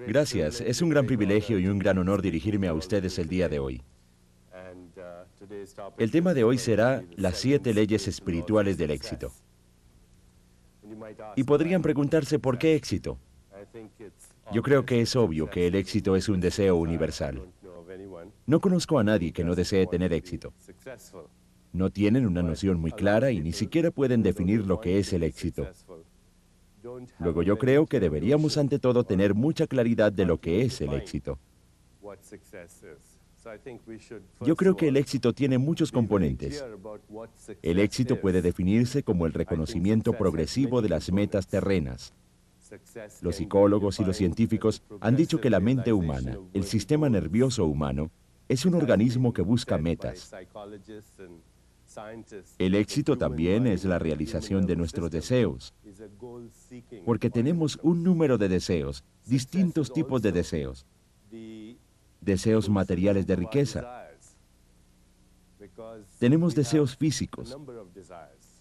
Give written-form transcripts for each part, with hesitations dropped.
Gracias, es un gran privilegio y un gran honor dirigirme a ustedes el día de hoy. El tema de hoy será las 7 leyes espirituales del éxito. Y podrían preguntarse ¿por qué éxito? Yo creo que es obvio que el éxito es un deseo universal. No conozco a nadie que no desee tener éxito. No tienen una noción muy clara y ni siquiera pueden definir lo que es el éxito. Luego yo creo que deberíamos ante todo tener mucha claridad de lo que es el éxito. Yo creo que el éxito tiene muchos componentes. El éxito puede definirse como el reconocimiento progresivo de las metas terrenas. Los psicólogos y los científicos han dicho que la mente humana, el sistema nervioso humano, es un organismo que busca metas. El éxito también es la realización de nuestros deseos, porque tenemos un número de deseos, distintos tipos de deseos. Deseos materiales de riqueza. Tenemos deseos físicos,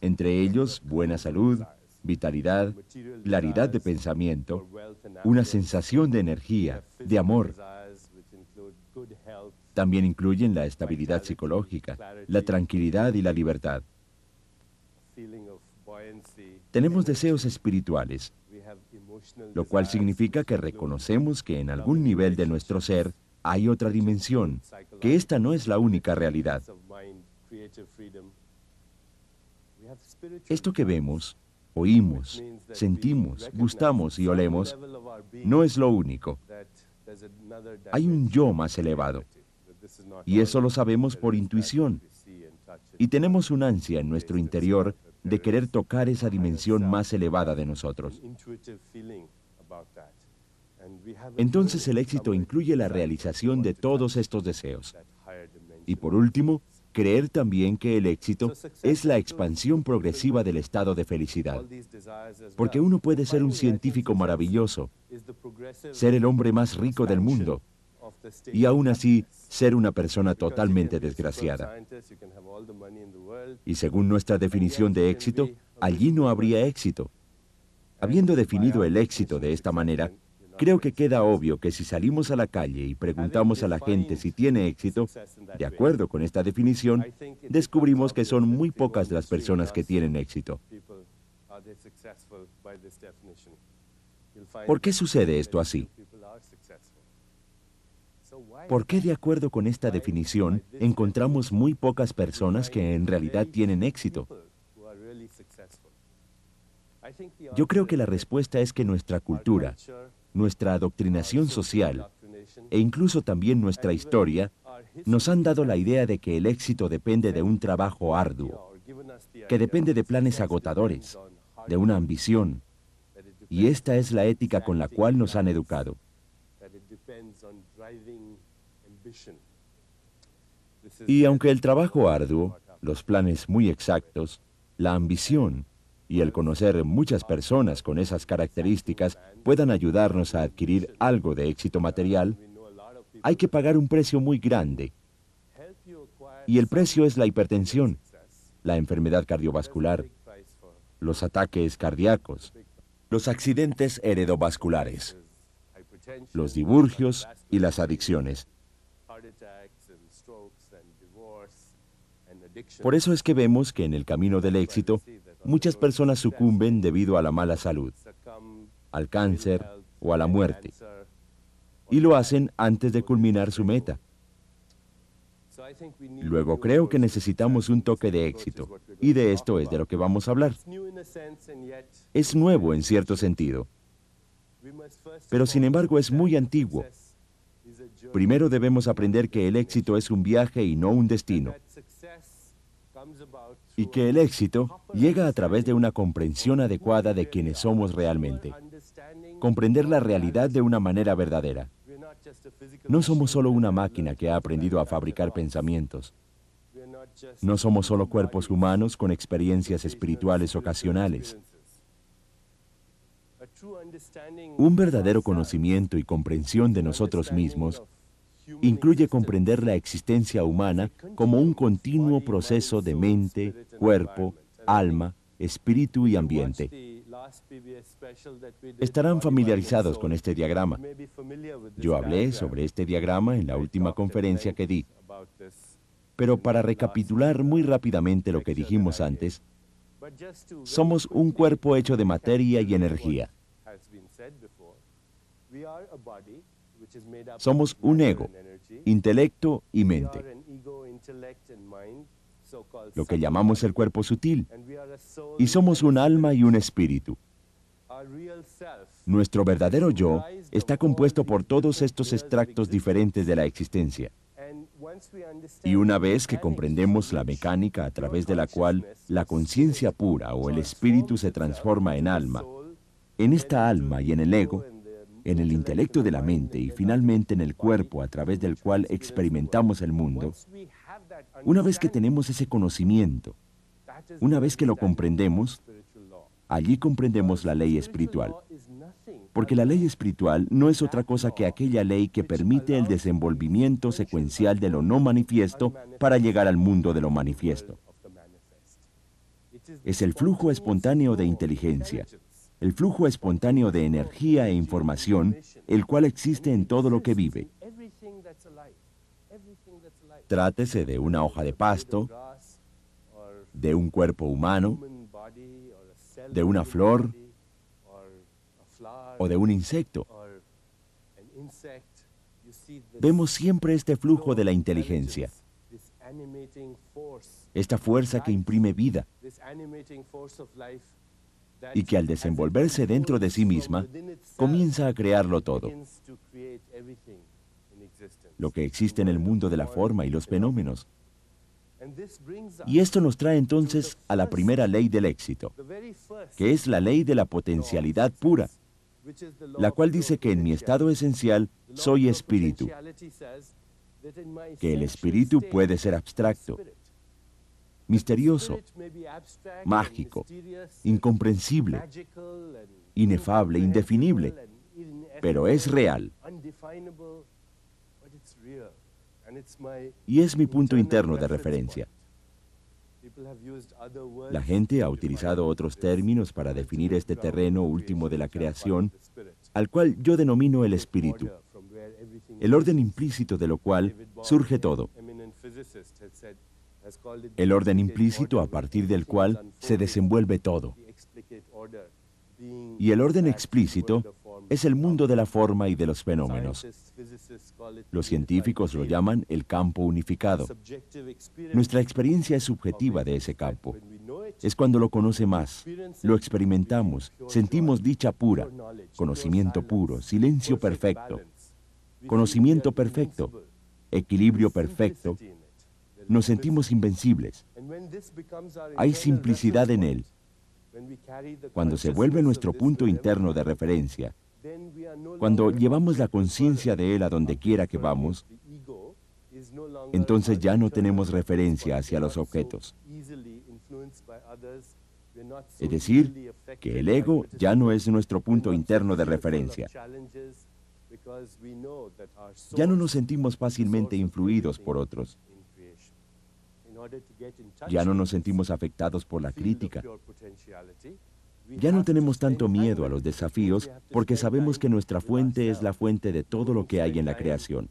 entre ellos buena salud, vitalidad, claridad de pensamiento, una sensación de energía, de amor. También incluyen la estabilidad psicológica, la tranquilidad y la libertad. Tenemos deseos espirituales, lo cual significa que reconocemos que en algún nivel de nuestro ser hay otra dimensión, que esta no es la única realidad. Esto que vemos, oímos, sentimos, gustamos y olemos, no es lo único. Hay un yo más elevado, y eso lo sabemos por intuición. Y tenemos un ansia en nuestro interior de querer tocar esa dimensión más elevada de nosotros. Entonces el éxito incluye la realización de todos estos deseos. Y por último, creer también que el éxito es la expansión progresiva del estado de felicidad. Porque uno puede ser un científico maravilloso, ser el hombre más rico del mundo, y aún así ser una persona totalmente desgraciada. Y según nuestra definición de éxito, allí no habría éxito. Habiendo definido el éxito de esta manera, creo que queda obvio que si salimos a la calle y preguntamos a la gente si tiene éxito, de acuerdo con esta definición, descubrimos que son muy pocas las personas que tienen éxito. ¿Por qué sucede esto así? ¿Por qué de acuerdo con esta definición encontramos muy pocas personas que en realidad tienen éxito? Yo creo que la respuesta es que nuestra cultura, nuestra adoctrinación social e incluso también nuestra historia nos han dado la idea de que el éxito depende de un trabajo arduo, que depende de planes agotadores, de una ambición, y esta es la ética con la cual nos han educado. Y aunque el trabajo arduo, los planes muy exactos, la ambición y el conocer muchas personas con esas características puedan ayudarnos a adquirir algo de éxito material, hay que pagar un precio muy grande. Y el precio es la hipertensión, la enfermedad cardiovascular, los ataques cardíacos, los accidentes heredovasculares, los divorcios y las adicciones. Por eso es que vemos que en el camino del éxito, muchas personas sucumben debido a la mala salud, al cáncer o a la muerte, y lo hacen antes de culminar su meta. Luego creo que necesitamos un toque de éxito, y de esto es de lo que vamos a hablar. Es nuevo en cierto sentido, pero sin embargo es muy antiguo. Primero debemos aprender que el éxito es un viaje y no un destino, y que el éxito llega a través de una comprensión adecuada de quienes somos realmente. Comprender la realidad de una manera verdadera. No somos solo una máquina que ha aprendido a fabricar pensamientos. No somos solo cuerpos humanos con experiencias espirituales ocasionales. Un verdadero conocimiento y comprensión de nosotros mismos incluye comprender la existencia humana como un continuo proceso de mente, cuerpo, alma, espíritu y ambiente. Estarán familiarizados con este diagrama. Yo hablé sobre este diagrama en la última conferencia que di. Pero para recapitular muy rápidamente lo que dijimos antes, somos un cuerpo hecho de materia y energía. Somos un ego, intelecto y mente, lo que llamamos el cuerpo sutil, y somos un alma y un espíritu. Nuestro verdadero yo está compuesto por todos estos extractos diferentes de la existencia. Y una vez que comprendemos la mecánica a través de la cual la conciencia pura o el espíritu se transforma en alma, en esta alma y en el ego, en el intelecto de la mente y finalmente en el cuerpo a través del cual experimentamos el mundo, una vez que tenemos ese conocimiento, una vez que lo comprendemos, allí comprendemos la ley espiritual. Porque la ley espiritual no es otra cosa que aquella ley que permite el desenvolvimiento secuencial de lo no manifiesto para llegar al mundo de lo manifiesto. Es el flujo espontáneo de inteligencia, el flujo espontáneo de energía e información, el cual existe en todo lo que vive. Trátese de una hoja de pasto, de un cuerpo humano, de una flor o de un insecto. Vemos siempre este flujo de la inteligencia, esta fuerza que imprime vida y que al desenvolverse dentro de sí misma, comienza a crearlo todo. Lo que existe en el mundo de la forma y los fenómenos. Y esto nos trae entonces a la primera ley del éxito, que es la ley de la potencialidad pura, la cual dice que en mi estado esencial soy espíritu, que el espíritu puede ser abstracto, misterioso, mágico, incomprensible, inefable, indefinible, pero es real. Y es mi punto interno de referencia. La gente ha utilizado otros términos para definir este terreno último de la creación, al cual yo denomino el espíritu, el orden implícito de lo cual surge todo. El orden implícito a partir del cual se desenvuelve todo. Y el orden explícito es el mundo de la forma y de los fenómenos. Los científicos lo llaman el campo unificado. Nuestra experiencia es subjetiva de ese campo. Es cuando lo conoce más, lo experimentamos, sentimos dicha pura, conocimiento puro, silencio perfecto, conocimiento perfecto, equilibrio perfecto. Nos sentimos invencibles. Hay simplicidad en él. Cuando se vuelve nuestro punto interno de referencia, cuando llevamos la conciencia de él a donde quiera que vamos, entonces ya no tenemos referencia hacia los objetos. Es decir, que el ego ya no es nuestro punto interno de referencia. Ya no nos sentimos fácilmente influidos por otros. Ya no nos sentimos afectados por la crítica. Ya no tenemos tanto miedo a los desafíos porque sabemos que nuestra fuente es la fuente de todo lo que hay en la creación.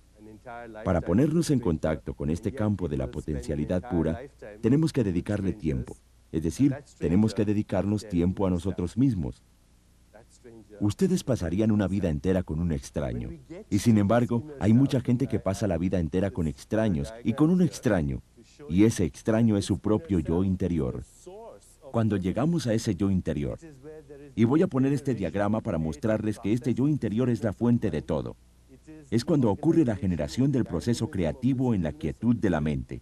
Para ponernos en contacto con este campo de la potencialidad pura, tenemos que dedicarle tiempo. Es decir, tenemos que dedicarnos tiempo a nosotros mismos. Ustedes pasarían una vida entera con un extraño. Y sin embargo, hay mucha gente que pasa la vida entera con extraños y con un extraño. Y ese extraño es su propio yo interior. Cuando llegamos a ese yo interior, y voy a poner este diagrama para mostrarles que este yo interior es la fuente de todo, es cuando ocurre la generación del proceso creativo en la quietud de la mente.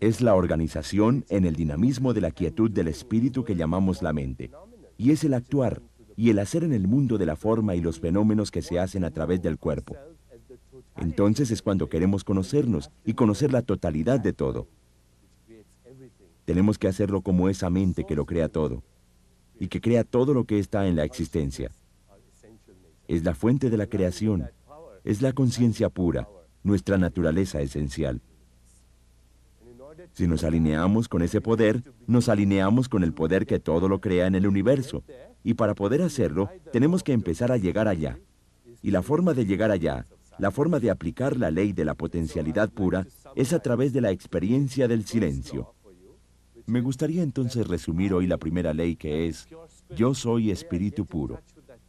Es la organización en el dinamismo de la quietud del espíritu que llamamos la mente. Y es el actuar y el hacer en el mundo de la forma y los fenómenos que se hacen a través del cuerpo. Entonces es cuando queremos conocernos y conocer la totalidad de todo. Tenemos que hacerlo como esa mente que lo crea todo y que crea todo lo que está en la existencia. Es la fuente de la creación, es la conciencia pura, nuestra naturaleza esencial. Si nos alineamos con ese poder, nos alineamos con el poder que todo lo crea en el universo. Y para poder hacerlo, tenemos que empezar a llegar allá. Y la forma de llegar allá, la forma de aplicar la ley de la potencialidad pura, es a través de la experiencia del silencio. Me gustaría entonces resumir hoy la primera ley, que es: yo soy espíritu puro.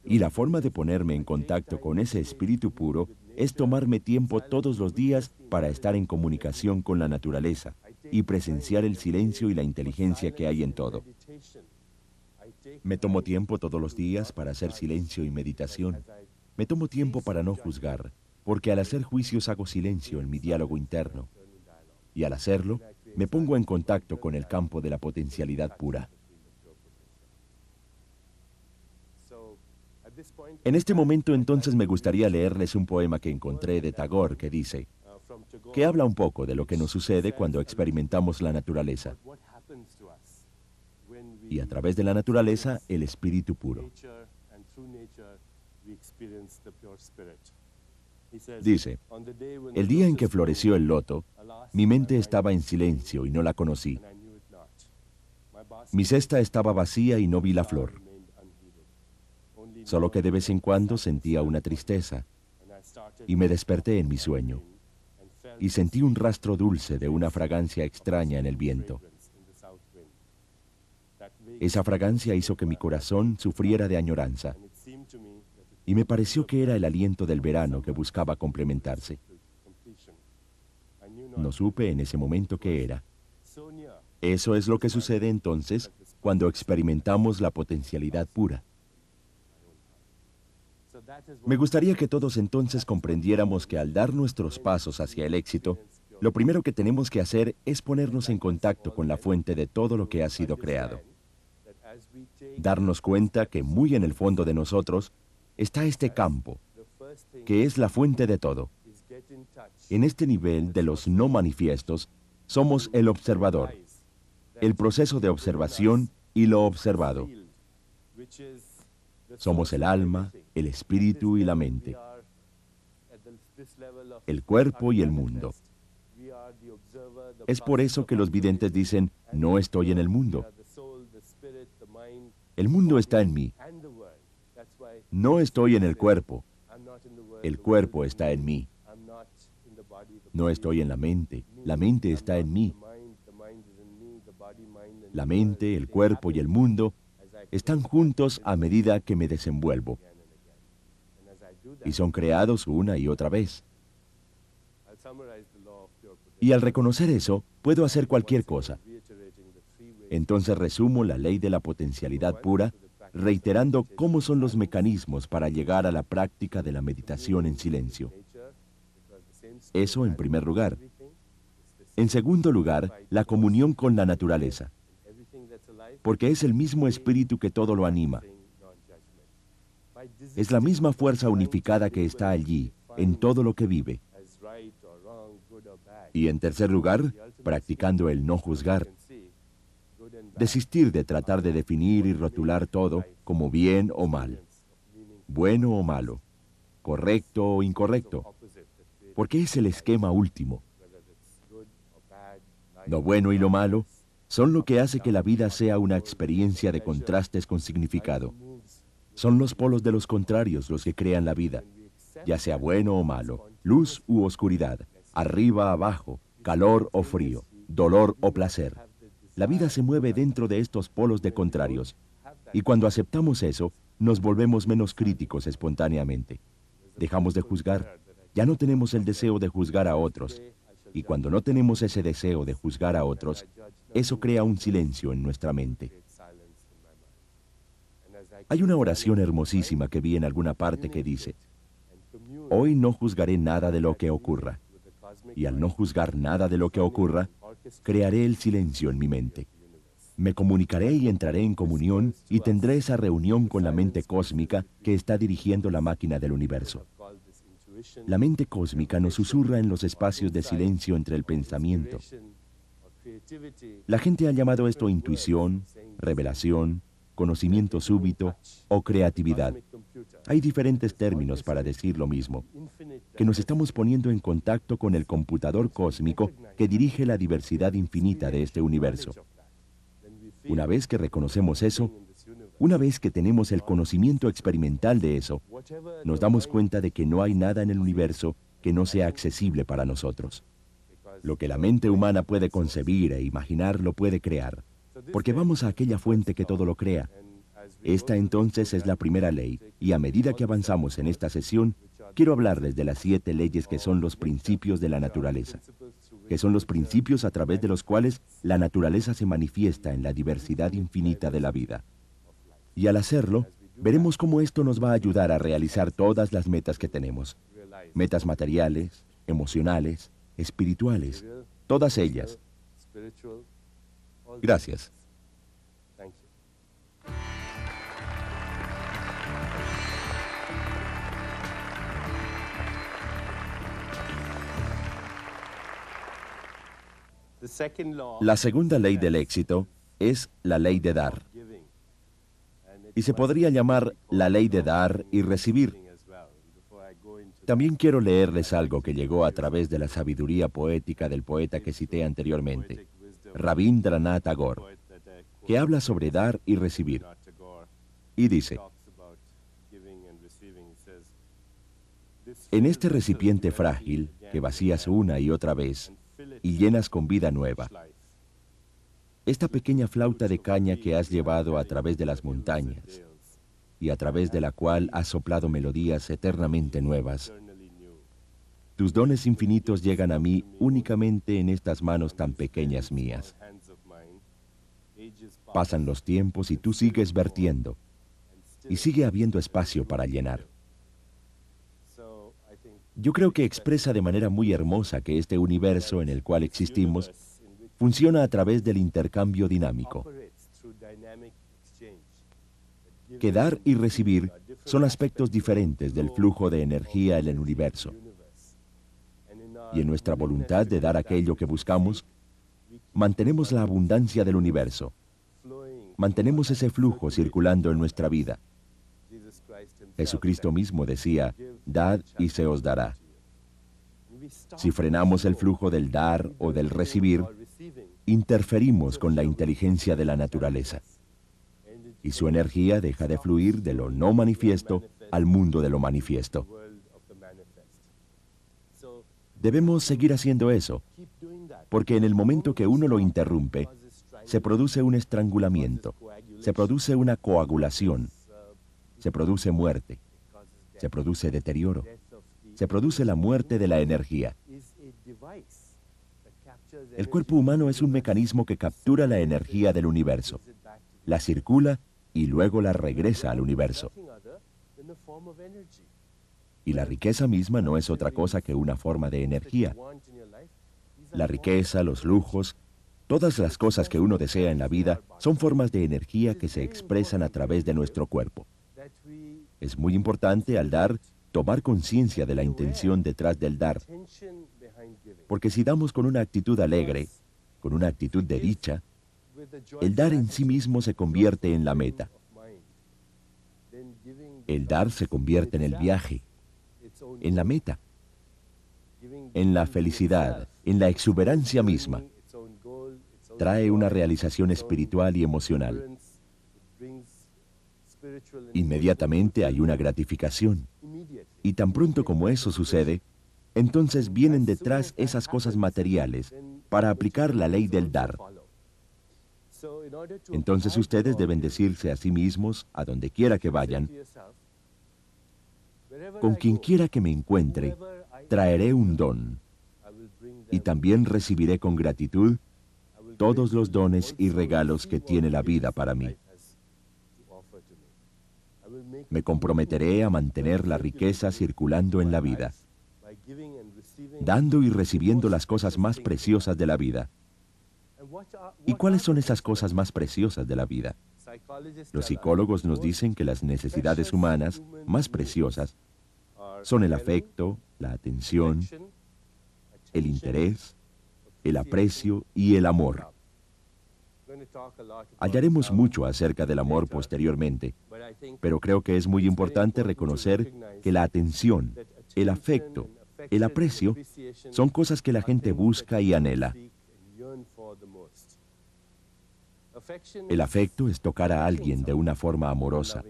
Y la forma de ponerme en contacto con ese espíritu puro es tomarme tiempo todos los días para estar en comunicación con la naturaleza y presenciar el silencio y la inteligencia que hay en todo. Me tomo tiempo todos los días para hacer silencio y meditación. Me tomo tiempo para no juzgar, porque al hacer juicios hago silencio en mi diálogo interno. Y al hacerlo, me pongo en contacto con el campo de la potencialidad pura. En este momento entonces me gustaría leerles un poema que encontré de Tagore que dice, que habla un poco de lo que nos sucede cuando experimentamos la naturaleza. Y a través de la naturaleza, el espíritu puro. Dice, el día en que floreció el loto, mi mente estaba en silencio y no la conocí. Mi cesta estaba vacía y no vi la flor. Solo que de vez en cuando sentía una tristeza y me desperté en mi sueño y sentí un rastro dulce de una fragancia extraña en el viento. Esa fragancia hizo que mi corazón sufriera de añoranza y me pareció que era el aliento del verano que buscaba complementarse. No supe en ese momento qué era. Eso es lo que sucede entonces cuando experimentamos la potencialidad pura. Me gustaría que todos entonces comprendiéramos que al dar nuestros pasos hacia el éxito, lo primero que tenemos que hacer es ponernos en contacto con la fuente de todo lo que ha sido creado. Darnos cuenta que muy en el fondo de nosotros está este campo, que es la fuente de todo. En este nivel de los no manifiestos, somos el observador, el proceso de observación y lo observado. Somos el alma, el espíritu y la mente, el cuerpo y el mundo. Es por eso que los videntes dicen, no estoy en el mundo. El mundo está en mí. No estoy en el cuerpo. El cuerpo está en mí. No estoy en la mente está en mí. La mente, el cuerpo y el mundo están juntos a medida que me desenvuelvo. Y son creados una y otra vez. Y al reconocer eso, puedo hacer cualquier cosa. Entonces resumo la ley de la potencialidad pura, reiterando cómo son los mecanismos para llegar a la práctica de la meditación en silencio. Eso en primer lugar. En segundo lugar, la comunión con la naturaleza, porque es el mismo espíritu que todo lo anima. Es la misma fuerza unificada que está allí, en todo lo que vive. Y en tercer lugar, practicando el no juzgar. Desistir de tratar de definir y rotular todo como bien o mal, bueno o malo, correcto o incorrecto, porque es el esquema último. Lo bueno y lo malo son lo que hace que la vida sea una experiencia de contrastes con significado. Son los polos de los contrarios los que crean la vida, ya sea bueno o malo, luz u oscuridad, arriba, abajo, calor o frío, dolor o placer. La vida se mueve dentro de estos polos de contrarios, y cuando aceptamos eso, nos volvemos menos críticos espontáneamente. Dejamos de juzgar, ya no tenemos el deseo de juzgar a otros, y cuando no tenemos ese deseo de juzgar a otros, eso crea un silencio en nuestra mente. Hay una oración hermosísima que vi en alguna parte que dice, hoy no juzgaré nada de lo que ocurra, y al no juzgar nada de lo que ocurra, crearé el silencio en mi mente. Me comunicaré y entraré en comunión y tendré esa reunión con la mente cósmica que está dirigiendo la máquina del universo. La mente cósmica nos susurra en los espacios de silencio entre el pensamiento. La gente ha llamado esto intuición, revelación, conocimiento súbito o creatividad. Hay diferentes términos para decir lo mismo, que nos estamos poniendo en contacto con el computador cósmico que dirige la diversidad infinita de este universo. Una vez que reconocemos eso, una vez que tenemos el conocimiento experimental de eso, nos damos cuenta de que no hay nada en el universo que no sea accesible para nosotros. Lo que la mente humana puede concebir e imaginar lo puede crear, porque vamos a aquella fuente que todo lo crea. Esta entonces es la primera ley, y a medida que avanzamos en esta sesión, quiero hablarles de las 7 leyes que son los principios de la naturaleza, que son los principios a través de los cuales la naturaleza se manifiesta en la diversidad infinita de la vida. Y al hacerlo, veremos cómo esto nos va a ayudar a realizar todas las metas que tenemos. Metas materiales, emocionales, espirituales, todas ellas. Gracias. La segunda ley del éxito es la ley de dar. Y se podría llamar la ley de dar y recibir. También quiero leerles algo que llegó a través de la sabiduría poética del poeta que cité anteriormente, Rabindranath Tagore, que habla sobre dar y recibir. Y dice: en este recipiente frágil que vacías una y otra vez y llenas con vida nueva, esta pequeña flauta de caña que has llevado a través de las montañas y a través de la cual has soplado melodías eternamente nuevas, tus dones infinitos llegan a mí únicamente en estas manos tan pequeñas mías. Pasan los tiempos y tú sigues vertiendo, y sigue habiendo espacio para llenar. Yo creo que expresa de manera muy hermosa que este universo en el cual existimos funciona a través del intercambio dinámico. Que dar y recibir son aspectos diferentes del flujo de energía en el universo. Y en nuestra voluntad de dar aquello que buscamos, mantenemos la abundancia del universo. Mantenemos ese flujo circulando en nuestra vida. Jesucristo mismo decía: dad y se os dará. Si frenamos el flujo del dar o del recibir, interferimos con la inteligencia de la naturaleza. Y su energía deja de fluir de lo no manifiesto al mundo de lo manifiesto. Debemos seguir haciendo eso, porque en el momento que uno lo interrumpe, se produce un estrangulamiento, se produce una coagulación, se produce muerte, se produce deterioro, se produce la muerte de la energía. El cuerpo humano es un mecanismo que captura la energía del universo, la circula y luego la regresa al universo. Y la riqueza misma no es otra cosa que una forma de energía. La riqueza, los lujos, todas las cosas que uno desea en la vida son formas de energía que se expresan a través de nuestro cuerpo. Es muy importante al dar, tomar conciencia de la intención detrás del dar. Porque si damos con una actitud alegre, con una actitud de dicha, el dar en sí mismo se convierte en la meta. El dar se convierte en el viaje, en la meta, en la felicidad, en la exuberancia misma. Trae una realización espiritual y emocional. Inmediatamente hay una gratificación. Y tan pronto como eso sucede, entonces vienen detrás esas cosas materiales para aplicar la ley del dar. Entonces ustedes deben decirse a sí mismos, a donde quiera que vayan: con quien quiera que me encuentre, traeré un don, y también recibiré con gratitud todos los dones y regalos que tiene la vida para mí. Me comprometeré a mantener la riqueza circulando en la vida, dando y recibiendo las cosas más preciosas de la vida. ¿Y cuáles son esas cosas más preciosas de la vida? Los psicólogos nos dicen que las necesidades humanas más preciosas son el afecto, la atención, el interés, el aprecio y el amor. Hallaremos mucho acerca del amor posteriormente, pero creo que es muy importante reconocer que la atención, el afecto, el aprecio son cosas que la gente busca y anhela. El afecto es tocar a alguien de una forma amorosa.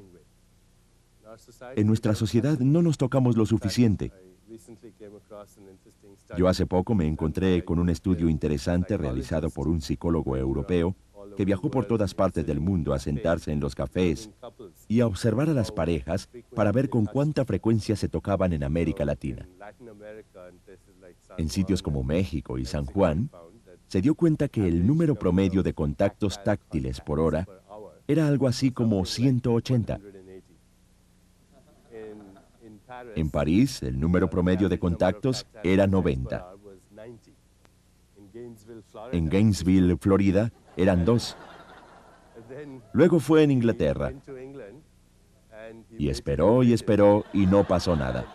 En nuestra sociedad no nos tocamos lo suficiente. Yo hace poco me encontré con un estudio interesante realizado por un psicólogo europeo que viajó por todas partes del mundo a sentarse en los cafés y a observar a las parejas para ver con cuánta frecuencia se tocaban en América Latina. En sitios como México y San Juan, se dio cuenta que el número promedio de contactos táctiles por hora era algo así como 180. En París, el número promedio de contactos era 90. En Gainesville, Florida, eran 2. Luego fue en Inglaterra. Y esperó y no pasó nada.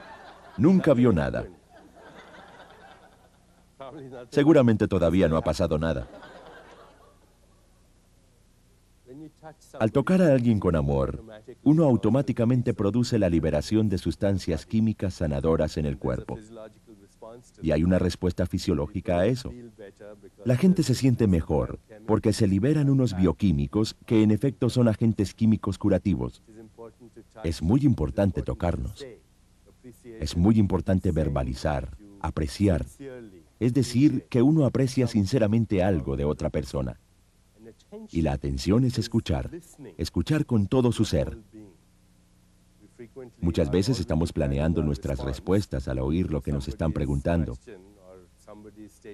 Nunca vio nada. Seguramente todavía no ha pasado nada. Al tocar a alguien con amor, uno automáticamente produce la liberación de sustancias químicas sanadoras en el cuerpo. Y hay una respuesta fisiológica a eso. La gente se siente mejor porque se liberan unos bioquímicos que en efecto son agentes químicos curativos. Es muy importante tocarnos. Es muy importante verbalizar, apreciar. Es decir, que uno aprecia sinceramente algo de otra persona. Y la atención es escuchar con todo su ser. Muchas veces estamos planeando nuestras respuestas al oír lo que nos están preguntando.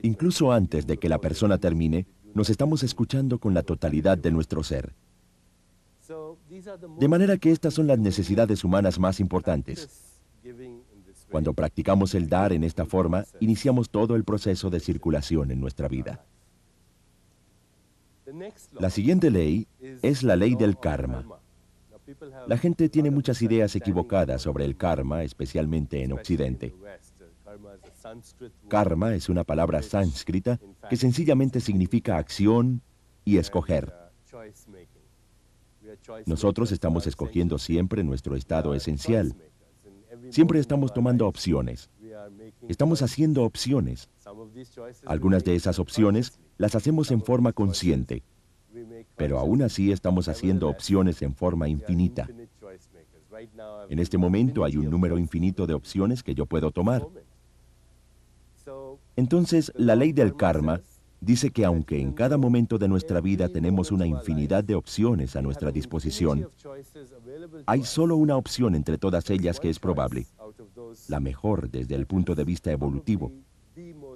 Incluso antes de que la persona termine, nos estamos escuchando con la totalidad de nuestro ser. De manera que estas son las necesidades humanas más importantes. Cuando practicamos el dar en esta forma, iniciamos todo el proceso de circulación en nuestra vida. La siguiente ley es la ley del karma. La gente tiene muchas ideas equivocadas sobre el karma, especialmente en Occidente. Karma es una palabra sánscrita que sencillamente significa acción y escoger. Nosotros estamos escogiendo siempre nuestro estado esencial. Siempre estamos tomando opciones. Estamos haciendo opciones. Algunas de esas opciones las hacemos en forma consciente, pero aún así estamos haciendo opciones en forma infinita. En este momento hay un número infinito de opciones que yo puedo tomar. Entonces, la ley del karma dice que aunque en cada momento de nuestra vida tenemos una infinidad de opciones a nuestra disposición, hay solo una opción entre todas ellas que es probable, la mejor desde el punto de vista evolutivo,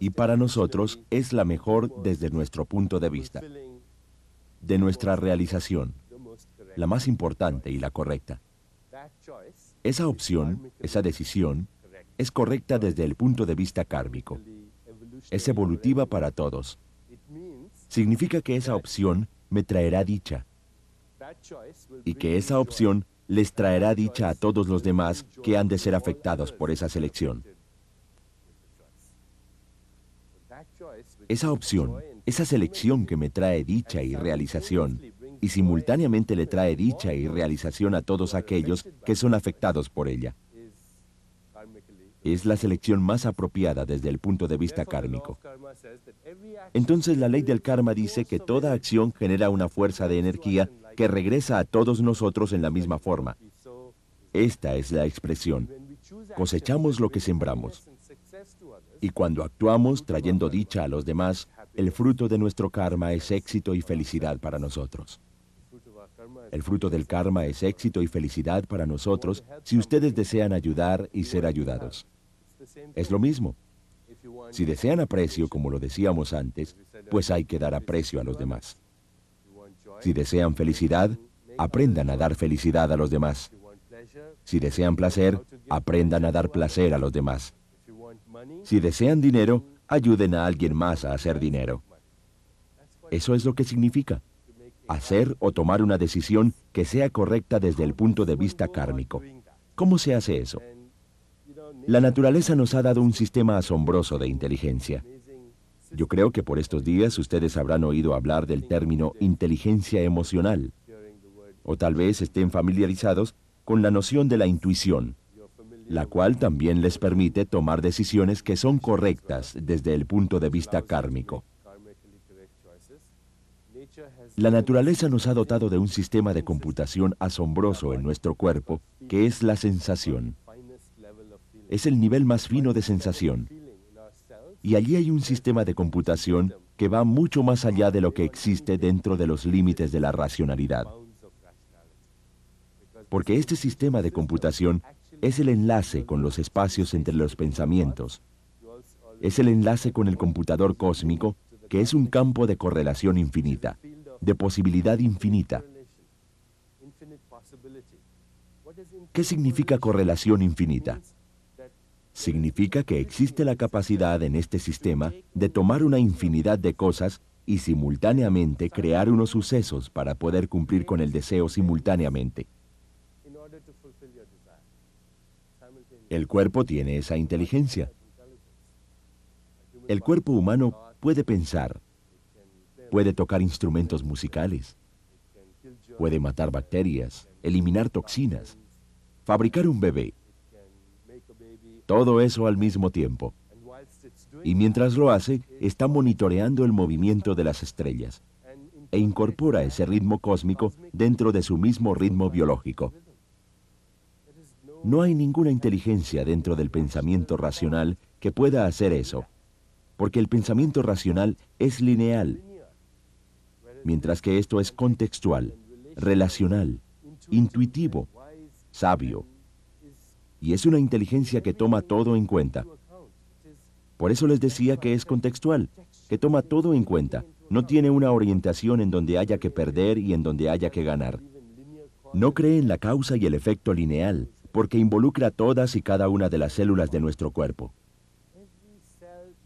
y para nosotros es la mejor desde nuestro punto de vista, de nuestra realización, la más importante y la correcta. Esa opción, esa decisión, es correcta desde el punto de vista kármico. Es evolutiva para todos. Significa que esa opción me traerá dicha, y que esa opción les traerá dicha a todos los demás que han de ser afectados por esa selección. Esa opción, esa selección que me trae dicha y realización, y simultáneamente le trae dicha y realización a todos aquellos que son afectados por ella. Es la selección más apropiada desde el punto de vista kármico. Entonces la ley del karma dice que toda acción genera una fuerza de energía que regresa a todos nosotros en la misma forma. Esta es la expresión. Cosechamos lo que sembramos. Y cuando actuamos trayendo dicha a los demás, el fruto de nuestro karma es éxito y felicidad para nosotros. El fruto del karma es éxito y felicidad para nosotros si ustedes desean ayudar y ser ayudados. Es lo mismo. Si desean aprecio, como lo decíamos antes, pues hay que dar aprecio a los demás. Si desean felicidad, aprendan a dar felicidad a los demás. Si desean placer, aprendan a dar placer a los demás. Si desean dinero, ayuden a alguien más a hacer dinero. Eso es lo que significa. Hacer o tomar una decisión que sea correcta desde el punto de vista kármico. ¿Cómo se hace eso? La naturaleza nos ha dado un sistema asombroso de inteligencia. Yo creo que por estos días ustedes habrán oído hablar del término inteligencia emocional, o tal vez estén familiarizados con la noción de la intuición, la cual también les permite tomar decisiones que son correctas desde el punto de vista kármico. La naturaleza nos ha dotado de un sistema de computación asombroso en nuestro cuerpo, que es la sensación. Es el nivel más fino de sensación. Y allí hay un sistema de computación que va mucho más allá de lo que existe dentro de los límites de la racionalidad. Porque este sistema de computación es el enlace con los espacios entre los pensamientos. Es el enlace con el computador cósmico, que es un campo de correlación infinita, de posibilidad infinita. ¿Qué significa correlación infinita? Significa que existe la capacidad en este sistema de tomar una infinidad de cosas y simultáneamente crear unos sucesos para poder cumplir con el deseo simultáneamente. El cuerpo tiene esa inteligencia. El cuerpo humano puede pensar, puede tocar instrumentos musicales, puede matar bacterias, eliminar toxinas, fabricar un bebé. Todo eso al mismo tiempo. Y mientras lo hace, está monitoreando el movimiento de las estrellas e incorpora ese ritmo cósmico dentro de su mismo ritmo biológico. No hay ninguna inteligencia dentro del pensamiento racional que pueda hacer eso, porque el pensamiento racional es lineal, mientras que esto es contextual, relacional, intuitivo, sabio. Y es una inteligencia que toma todo en cuenta. Por eso les decía que es contextual, que toma todo en cuenta. No tiene una orientación en donde haya que perder y en donde haya que ganar. No cree en la causa y el efecto lineal, porque involucra todas y cada una de las células de nuestro cuerpo.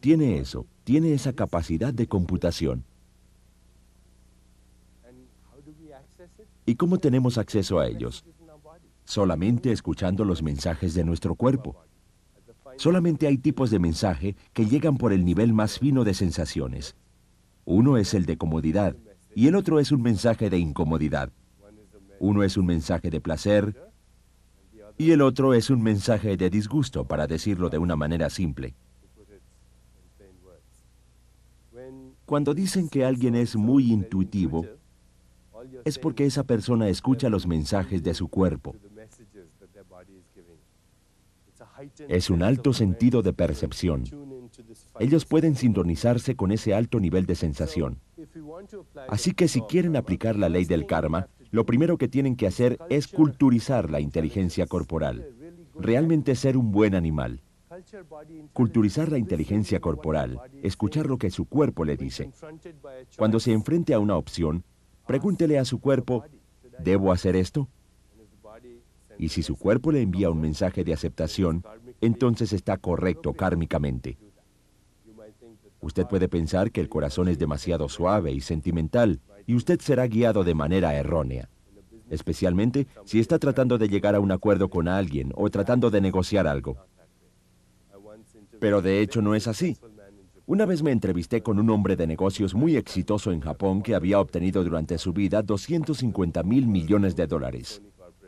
Tiene eso, tiene esa capacidad de computación. ¿Y cómo tenemos acceso a ellos? Solamente escuchando los mensajes de nuestro cuerpo. Solamente hay tipos de mensaje que llegan por el nivel más fino de sensaciones. Uno es el de comodidad y el otro es un mensaje de incomodidad. Uno es un mensaje de placer y el otro es un mensaje de disgusto, para decirlo de una manera simple. Cuando dicen que alguien es muy intuitivo, es porque esa persona escucha los mensajes de su cuerpo. Es un alto sentido de percepción. Ellos pueden sintonizarse con ese alto nivel de sensación. Así que si quieren aplicar la ley del karma, lo primero que tienen que hacer es culturizar la inteligencia corporal. Realmente ser un buen animal. Culturizar la inteligencia corporal, escuchar lo que su cuerpo le dice. Cuando se enfrente a una opción, pregúntele a su cuerpo, ¿debo hacer esto? Y si su cuerpo le envía un mensaje de aceptación, entonces está correcto kármicamente. Usted puede pensar que el corazón es demasiado suave y sentimental, y usted será guiado de manera errónea. Especialmente si está tratando de llegar a un acuerdo con alguien o tratando de negociar algo. Pero de hecho no es así. Una vez me entrevisté con un hombre de negocios muy exitoso en Japón que había obtenido durante su vida $250 mil millones.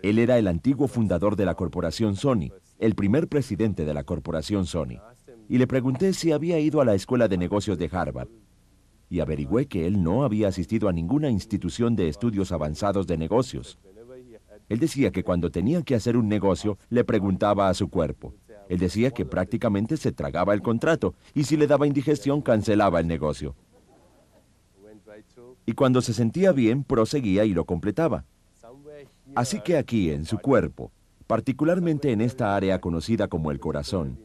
Él era el antiguo fundador de la corporación Sony, el primer presidente de la corporación Sony. Y le pregunté si había ido a la escuela de negocios de Harvard. Y averigüé que él no había asistido a ninguna institución de estudios avanzados de negocios. Él decía que cuando tenía que hacer un negocio, le preguntaba a su cuerpo. Él decía que prácticamente se tragaba el contrato y si le daba indigestión, cancelaba el negocio. Y cuando se sentía bien, proseguía y lo completaba. Así que aquí, en su cuerpo, particularmente en esta área conocida como el corazón,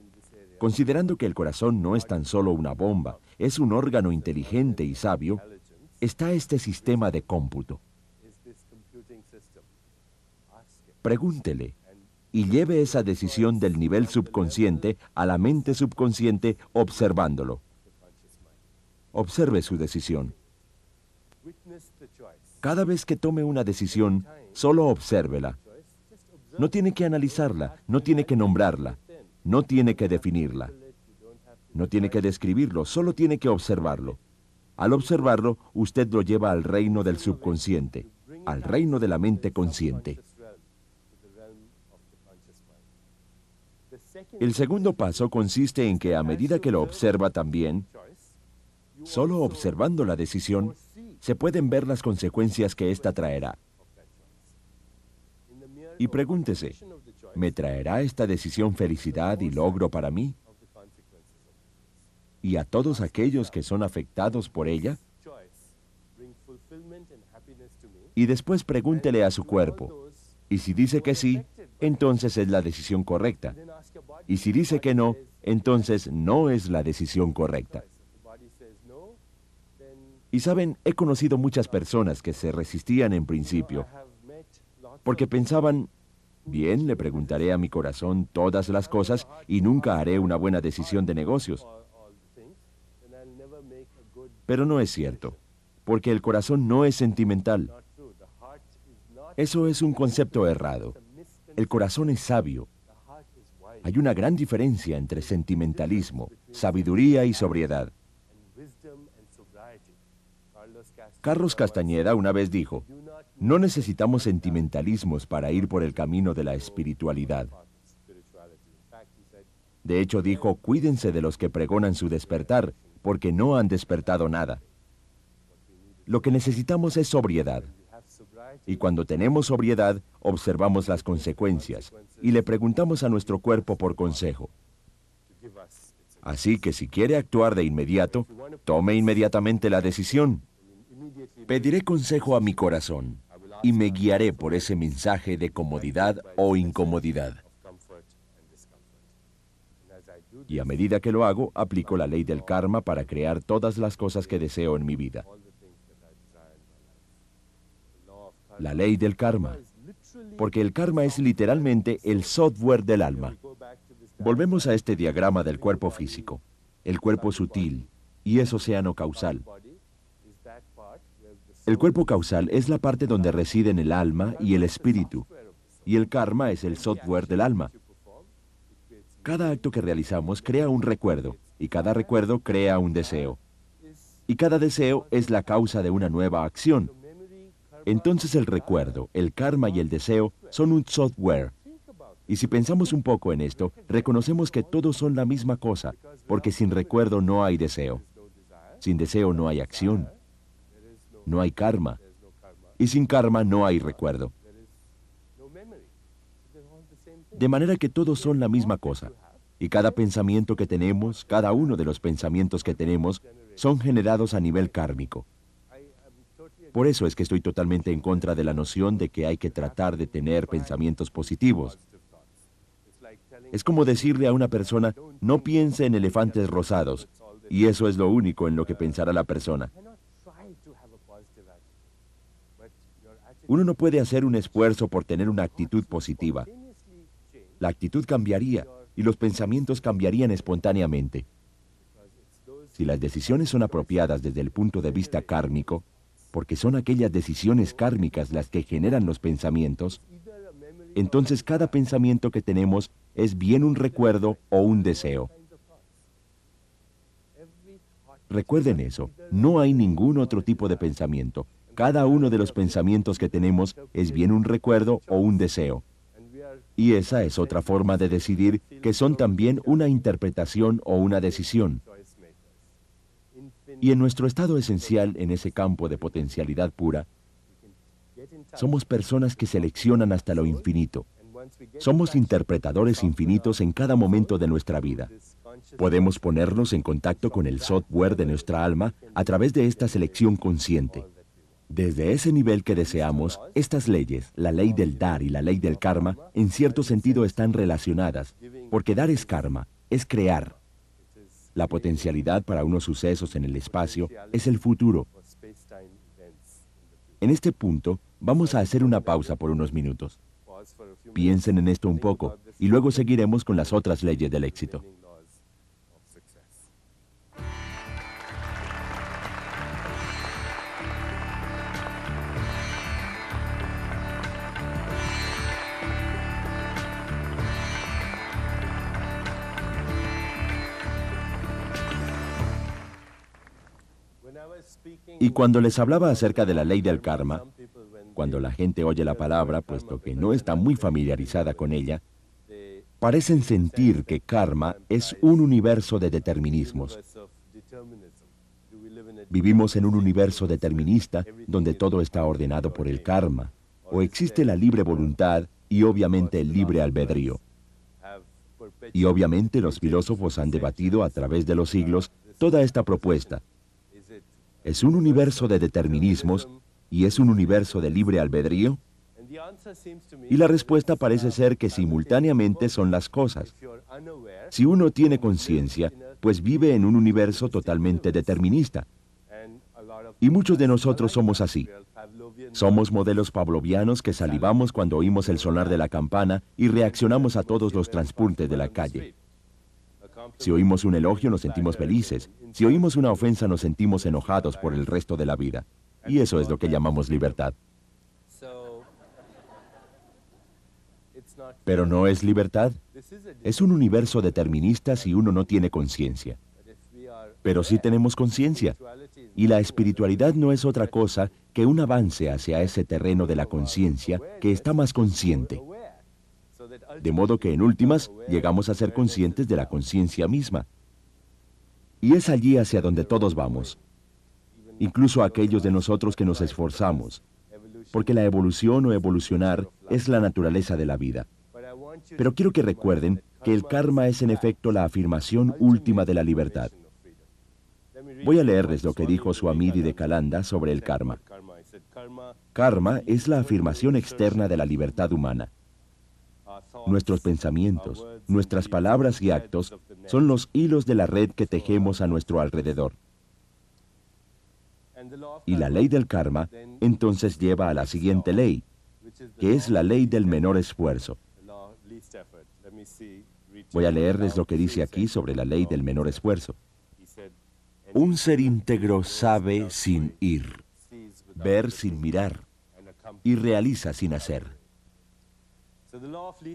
considerando que el corazón no es tan solo una bomba, es un órgano inteligente y sabio, está este sistema de cómputo. Pregúntele y lleve esa decisión del nivel subconsciente a la mente subconsciente observándolo. Observe su decisión. Cada vez que tome una decisión, solo obsérvela. No tiene que analizarla, no tiene que nombrarla, no tiene que definirla. No tiene que describirlo, solo tiene que observarlo. Al observarlo, usted lo lleva al reino del subconsciente, al reino de la mente consciente. El segundo paso consiste en que a medida que lo observa también, solo observando la decisión, se pueden ver las consecuencias que ésta traerá. Y pregúntese, ¿me traerá esta decisión felicidad y logro para mí? ¿Y a todos aquellos que son afectados por ella? Y después pregúntele a su cuerpo, y si dice que sí, entonces es la decisión correcta. Y si dice que no, entonces no es la decisión correcta. Y saben, he conocido muchas personas que se resistían en principio, porque pensaban, bien, le preguntaré a mi corazón todas las cosas y nunca haré una buena decisión de negocios. Pero no es cierto, porque el corazón no es sentimental. Eso es un concepto errado. El corazón es sabio. Hay una gran diferencia entre sentimentalismo, sabiduría y sobriedad. Carlos Castañeda una vez dijo, no necesitamos sentimentalismos para ir por el camino de la espiritualidad. De hecho dijo, cuídense de los que pregonan su despertar, porque no han despertado nada. Lo que necesitamos es sobriedad. Y cuando tenemos sobriedad, observamos las consecuencias y le preguntamos a nuestro cuerpo por consejo. Así que si quiere actuar de inmediato, tome inmediatamente la decisión. Pediré consejo a mi corazón y me guiaré por ese mensaje de comodidad o incomodidad. Y a medida que lo hago, aplico la ley del karma para crear todas las cosas que deseo en mi vida. La ley del karma, porque el karma es literalmente el software del alma. Volvemos a este diagrama del cuerpo físico, el cuerpo sutil, y es océano causal. El cuerpo causal es la parte donde residen el alma y el espíritu, y el karma es el software del alma. Cada acto que realizamos crea un recuerdo, y cada recuerdo crea un deseo. Y cada deseo es la causa de una nueva acción. Entonces el recuerdo, el karma y el deseo son un software. Y si pensamos un poco en esto, reconocemos que todos son la misma cosa, porque sin recuerdo no hay deseo. Sin deseo no hay acción. No hay karma. Y sin karma no hay recuerdo. De manera que todos son la misma cosa. Y cada pensamiento que tenemos, cada uno de los pensamientos que tenemos, son generados a nivel kármico. Por eso es que estoy totalmente en contra de la noción de que hay que tratar de tener pensamientos positivos. Es como decirle a una persona, no piense en elefantes rosados, y eso es lo único en lo que pensará la persona. Uno no puede hacer un esfuerzo por tener una actitud positiva. La actitud cambiaría y los pensamientos cambiarían espontáneamente. Si las decisiones son apropiadas desde el punto de vista kármico, porque son aquellas decisiones kármicas las que generan los pensamientos, entonces cada pensamiento que tenemos es bien un recuerdo o un deseo. Recuerden eso, no hay ningún otro tipo de pensamiento. Cada uno de los pensamientos que tenemos es bien un recuerdo o un deseo. Y esa es otra forma de decidir que son también una interpretación o una decisión. Y en nuestro estado esencial, en ese campo de potencialidad pura, somos personas que seleccionan hasta lo infinito. Somos interpretadores infinitos en cada momento de nuestra vida. Podemos ponernos en contacto con el software de nuestra alma a través de esta selección consciente. Desde ese nivel que deseamos, estas leyes, la ley del dar y la ley del karma, en cierto sentido están relacionadas, porque dar es karma, es crear. La potencialidad para unos sucesos en el espacio es el futuro. En este punto, vamos a hacer una pausa por unos minutos. Piensen en esto un poco, y luego seguiremos con las otras leyes del éxito. Y cuando les hablaba acerca de la ley del karma, cuando la gente oye la palabra, puesto que no está muy familiarizada con ella, parecen sentir que karma es un universo de determinismos. ¿Vivimos en un universo determinista donde todo está ordenado por el karma? ¿O existe la libre voluntad y obviamente el libre albedrío? Y obviamente los filósofos han debatido a través de los siglos toda esta propuesta. ¿Es un universo de determinismos y es un universo de libre albedrío? Y la respuesta parece ser que simultáneamente son las cosas. Si uno tiene conciencia, pues vive en un universo totalmente determinista. Y muchos de nosotros somos así. Somos modelos pavlovianos que salivamos cuando oímos el sonar de la campana y reaccionamos a todos los transpuntes de la calle. Si oímos un elogio nos sentimos felices. Si oímos una ofensa nos sentimos enojados por el resto de la vida. Y eso es lo que llamamos libertad. Pero no es libertad. Es un universo determinista si uno no tiene conciencia. Pero sí tenemos conciencia. Y la espiritualidad no es otra cosa que un avance hacia ese terreno de la conciencia que está más consciente. De modo que en últimas llegamos a ser conscientes de la conciencia misma. Y es allí hacia donde todos vamos. Incluso aquellos de nosotros que nos esforzamos. Porque la evolución o evolucionar es la naturaleza de la vida. Pero quiero que recuerden que el karma es en efecto la afirmación última de la libertad. Voy a leerles lo que dijo Swami Vivekananda sobre el karma. Karma es la afirmación externa de la libertad humana. Nuestros pensamientos, nuestras palabras y actos son los hilos de la red que tejemos a nuestro alrededor. Y la ley del karma entonces lleva a la siguiente ley, que es la ley del menor esfuerzo. Voy a leerles lo que dice aquí sobre la ley del menor esfuerzo. Un ser íntegro sabe sin ir, ver sin mirar, y realiza sin hacer.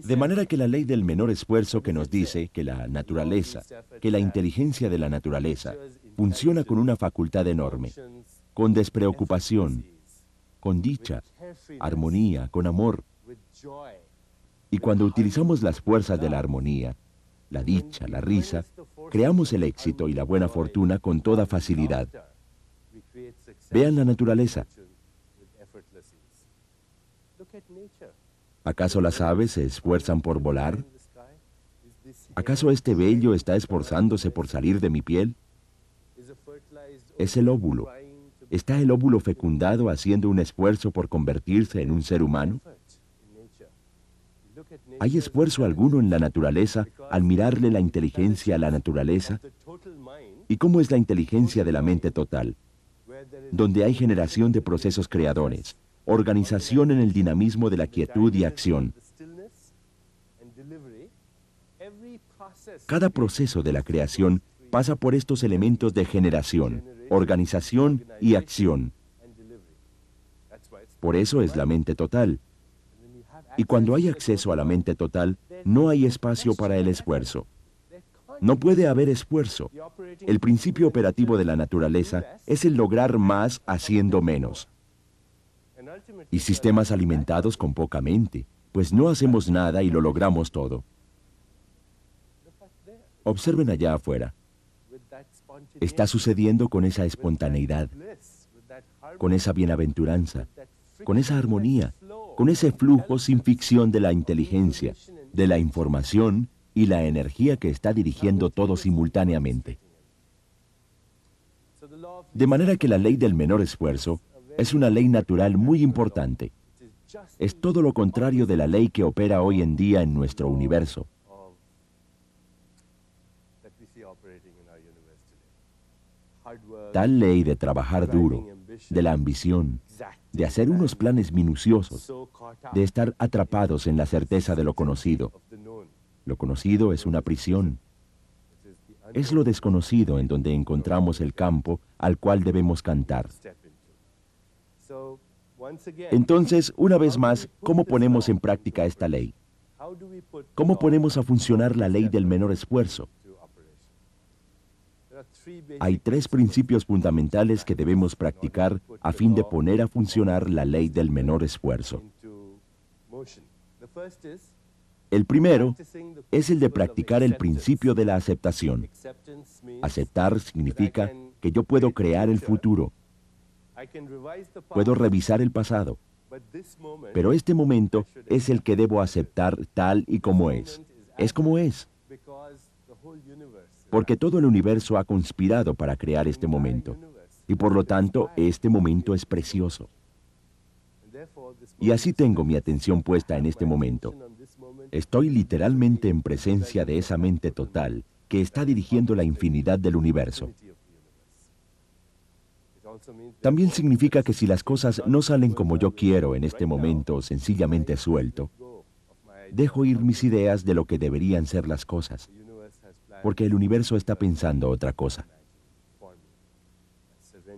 De manera que la ley del menor esfuerzo que nos dice que la naturaleza, que la inteligencia de la naturaleza, funciona con una facultad enorme, con despreocupación, con dicha, armonía, con amor. Y cuando utilizamos las fuerzas de la armonía, la dicha, la risa, creamos el éxito y la buena fortuna con toda facilidad. Vean la naturaleza. ¿Acaso las aves se esfuerzan por volar? ¿Acaso este vello está esforzándose por salir de mi piel? Es el óvulo. ¿Está el óvulo fecundado haciendo un esfuerzo por convertirse en un ser humano? ¿Hay esfuerzo alguno en la naturaleza al mirarle la inteligencia a la naturaleza? ¿Y cómo es la inteligencia de la mente total? Donde hay generación de procesos creadores, organización en el dinamismo de la quietud y acción. Cada proceso de la creación pasa por estos elementos de generación, organización y acción. Por eso es la mente total. Y cuando hay acceso a la mente total, no hay espacio para el esfuerzo. No puede haber esfuerzo. El principio operativo de la naturaleza es el lograr más haciendo menos. Y sistemas alimentados con poca mente, pues no hacemos nada y lo logramos todo. Observen allá afuera. Está sucediendo con esa espontaneidad, con esa bienaventuranza, con esa armonía, con ese flujo sin ficción de la inteligencia, de la información y la energía que está dirigiendo todo simultáneamente. De manera que la ley del menor esfuerzo es una ley natural muy importante. Es todo lo contrario de la ley que opera hoy en día en nuestro universo. Tal ley de trabajar duro, de la ambición, de hacer unos planes minuciosos, de estar atrapados en la certeza de lo conocido. Lo conocido es una prisión. Es lo desconocido en donde encontramos el campo al cual debemos cantar. Entonces, una vez más, ¿cómo ponemos en práctica esta ley? ¿Cómo ponemos a funcionar la ley del menor esfuerzo? Hay tres principios fundamentales que debemos practicar a fin de poner a funcionar la ley del menor esfuerzo. El primero es el de practicar el principio de la aceptación. Aceptar significa que yo puedo crear el futuro, puedo revisar el pasado, pero este momento es el que debo aceptar tal y como es. Es como es, porque todo el universo ha conspirado para crear este momento, y por lo tanto, este momento es precioso. Y así tengo mi atención puesta en este momento. Estoy literalmente en presencia de esa mente total que está dirigiendo la infinidad del universo. También significa que si las cosas no salen como yo quiero en este momento, sencillamente suelto, dejo ir mis ideas de lo que deberían ser las cosas, porque el universo está pensando otra cosa.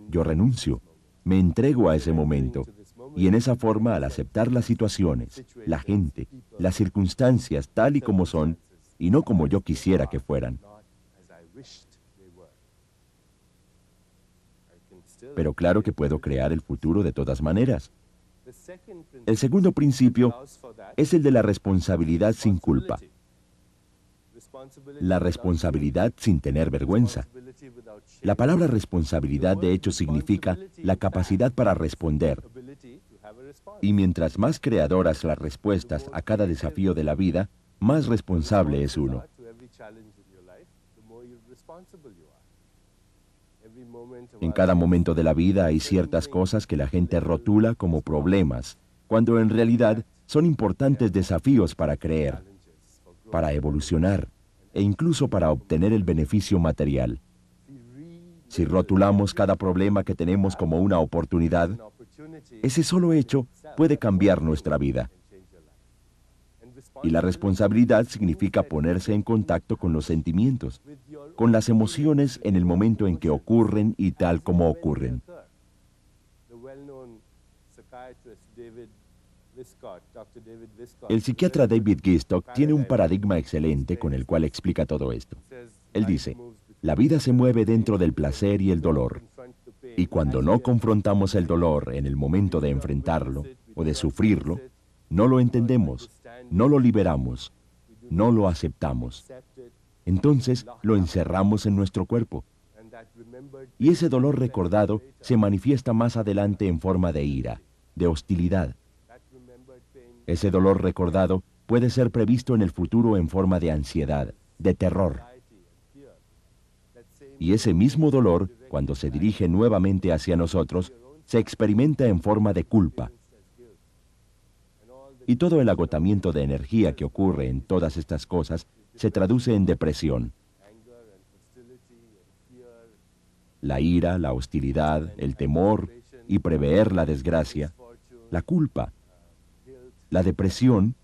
Yo renuncio, me entrego a ese momento, y en esa forma, al aceptar las situaciones, la gente, las circunstancias tal y como son, y no como yo quisiera que fueran. Pero claro que puedo crear el futuro de todas maneras. El segundo principio es el de la responsabilidad sin culpa. La responsabilidad sin tener vergüenza. La palabra responsabilidad de hecho significa la capacidad para responder. Y mientras más creadoras las respuestas a cada desafío de la vida, más responsable es uno. En cada momento de la vida hay ciertas cosas que la gente rotula como problemas, cuando en realidad son importantes desafíos para creer, para evolucionar e incluso para obtener el beneficio material. Si rotulamos cada problema que tenemos como una oportunidad, ese solo hecho puede cambiar nuestra vida. Y la responsabilidad significa ponerse en contacto con los sentimientos, con las emociones en el momento en que ocurren y tal como ocurren. El psiquiatra David Gistock tiene un paradigma excelente con el cual explica todo esto. Él dice, la vida se mueve dentro del placer y el dolor. Y cuando no confrontamos el dolor en el momento de enfrentarlo o de sufrirlo, no lo entendemos, no lo liberamos, no lo aceptamos. Entonces lo encerramos en nuestro cuerpo. Y ese dolor recordado se manifiesta más adelante en forma de ira, de hostilidad. Ese dolor recordado puede ser previsto en el futuro en forma de ansiedad, de terror. Y ese mismo dolor, cuando se dirige nuevamente hacia nosotros, se experimenta en forma de culpa. Y todo el agotamiento de energía que ocurre en todas estas cosas se traduce en depresión. La ira, la hostilidad, el temor y prever la desgracia, la culpa, la depresión,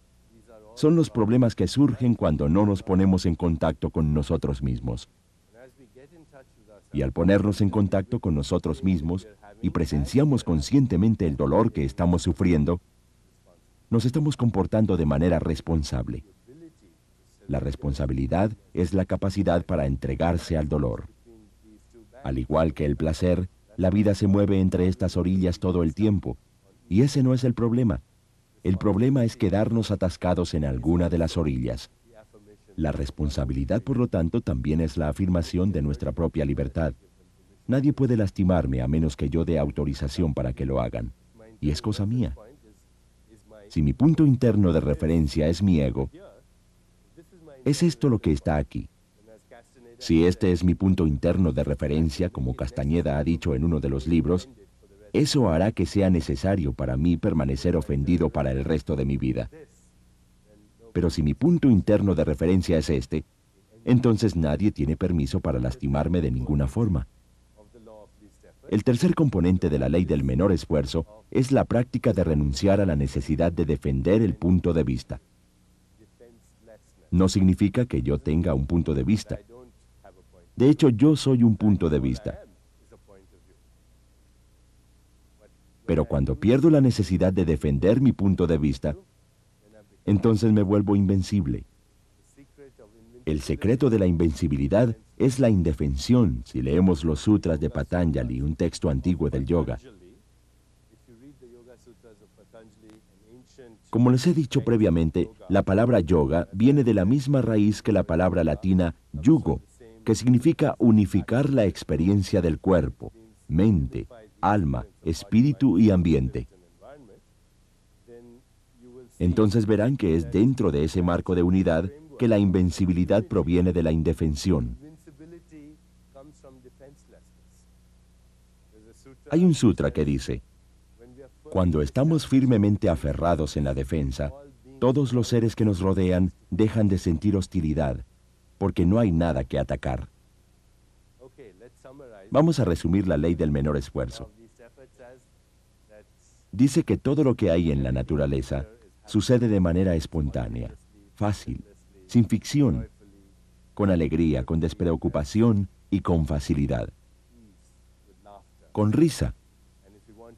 son los problemas que surgen cuando no nos ponemos en contacto con nosotros mismos. Y al ponernos en contacto con nosotros mismos y presenciamos conscientemente el dolor que estamos sufriendo, nos estamos comportando de manera responsable. La responsabilidad es la capacidad para entregarse al dolor. Al igual que el placer, la vida se mueve entre estas orillas todo el tiempo, y ese no es el problema. El problema es quedarnos atascados en alguna de las orillas. La responsabilidad, por lo tanto, también es la afirmación de nuestra propia libertad. Nadie puede lastimarme a menos que yo dé autorización para que lo hagan, y es cosa mía. Si mi punto interno de referencia es mi ego, es esto lo que está aquí. Si este es mi punto interno de referencia, como Castañeda ha dicho en uno de los libros, eso hará que sea necesario para mí permanecer ofendido para el resto de mi vida. Pero si mi punto interno de referencia es este, entonces nadie tiene permiso para lastimarme de ninguna forma. El tercer componente de la ley del menor esfuerzo es la práctica de renunciar a la necesidad de defender el punto de vista. No significa que yo tenga un punto de vista. De hecho, yo soy un punto de vista. Pero cuando pierdo la necesidad de defender mi punto de vista, entonces me vuelvo invencible. El secreto de la invencibilidad es la indefensión, si leemos los sutras de Patanjali, un texto antiguo del yoga. Como les he dicho previamente, la palabra yoga viene de la misma raíz que la palabra latina yugo, que significa unificar la experiencia del cuerpo, mente, alma, espíritu y ambiente. Entonces verán que es dentro de ese marco de unidad que la invencibilidad proviene de la indefensión. Hay un sutra que dice: cuando estamos firmemente aferrados en la defensa, todos los seres que nos rodean dejan de sentir hostilidad, porque no hay nada que atacar. Vamos a resumir la ley del menor esfuerzo. Dice que todo lo que hay en la naturaleza sucede de manera espontánea, fácil, sin ficción, con alegría, con despreocupación y con facilidad, con risa.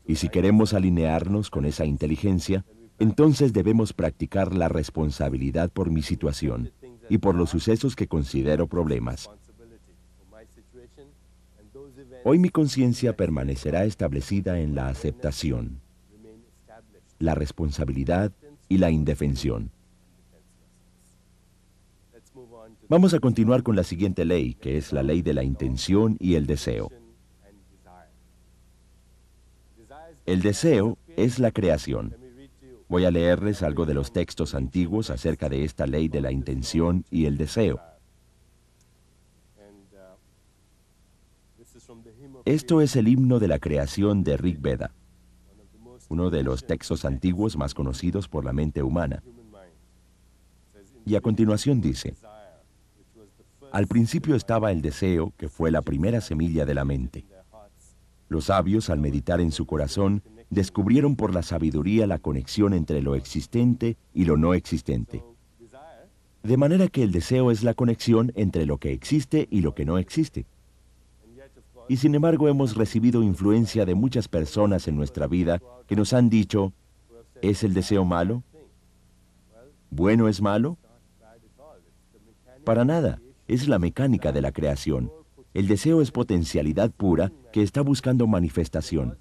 Y si queremos alinearnos con esa inteligencia, entonces debemos practicar la responsabilidad por mi situación y por los sucesos que considero problemas. Hoy mi conciencia permanecerá establecida en la aceptación, la responsabilidad y la indefensión. Vamos a continuar con la siguiente ley, que es la ley de la intención y el deseo. El deseo es la creación. Voy a leerles algo de los textos antiguos acerca de esta ley de la intención y el deseo. Esto es el himno de la creación de Rig Veda, uno de los textos antiguos más conocidos por la mente humana. Y a continuación dice: al principio estaba el deseo, que fue la primera semilla de la mente. Los sabios, al meditar en su corazón, descubrieron por la sabiduría la conexión entre lo existente y lo no existente. De manera que el deseo es la conexión entre lo que existe y lo que no existe. Y sin embargo hemos recibido influencia de muchas personas en nuestra vida que nos han dicho: ¿es el deseo malo? ¿Bueno es malo? Para nada, es la mecánica de la creación. El deseo es potencialidad pura que está buscando manifestación.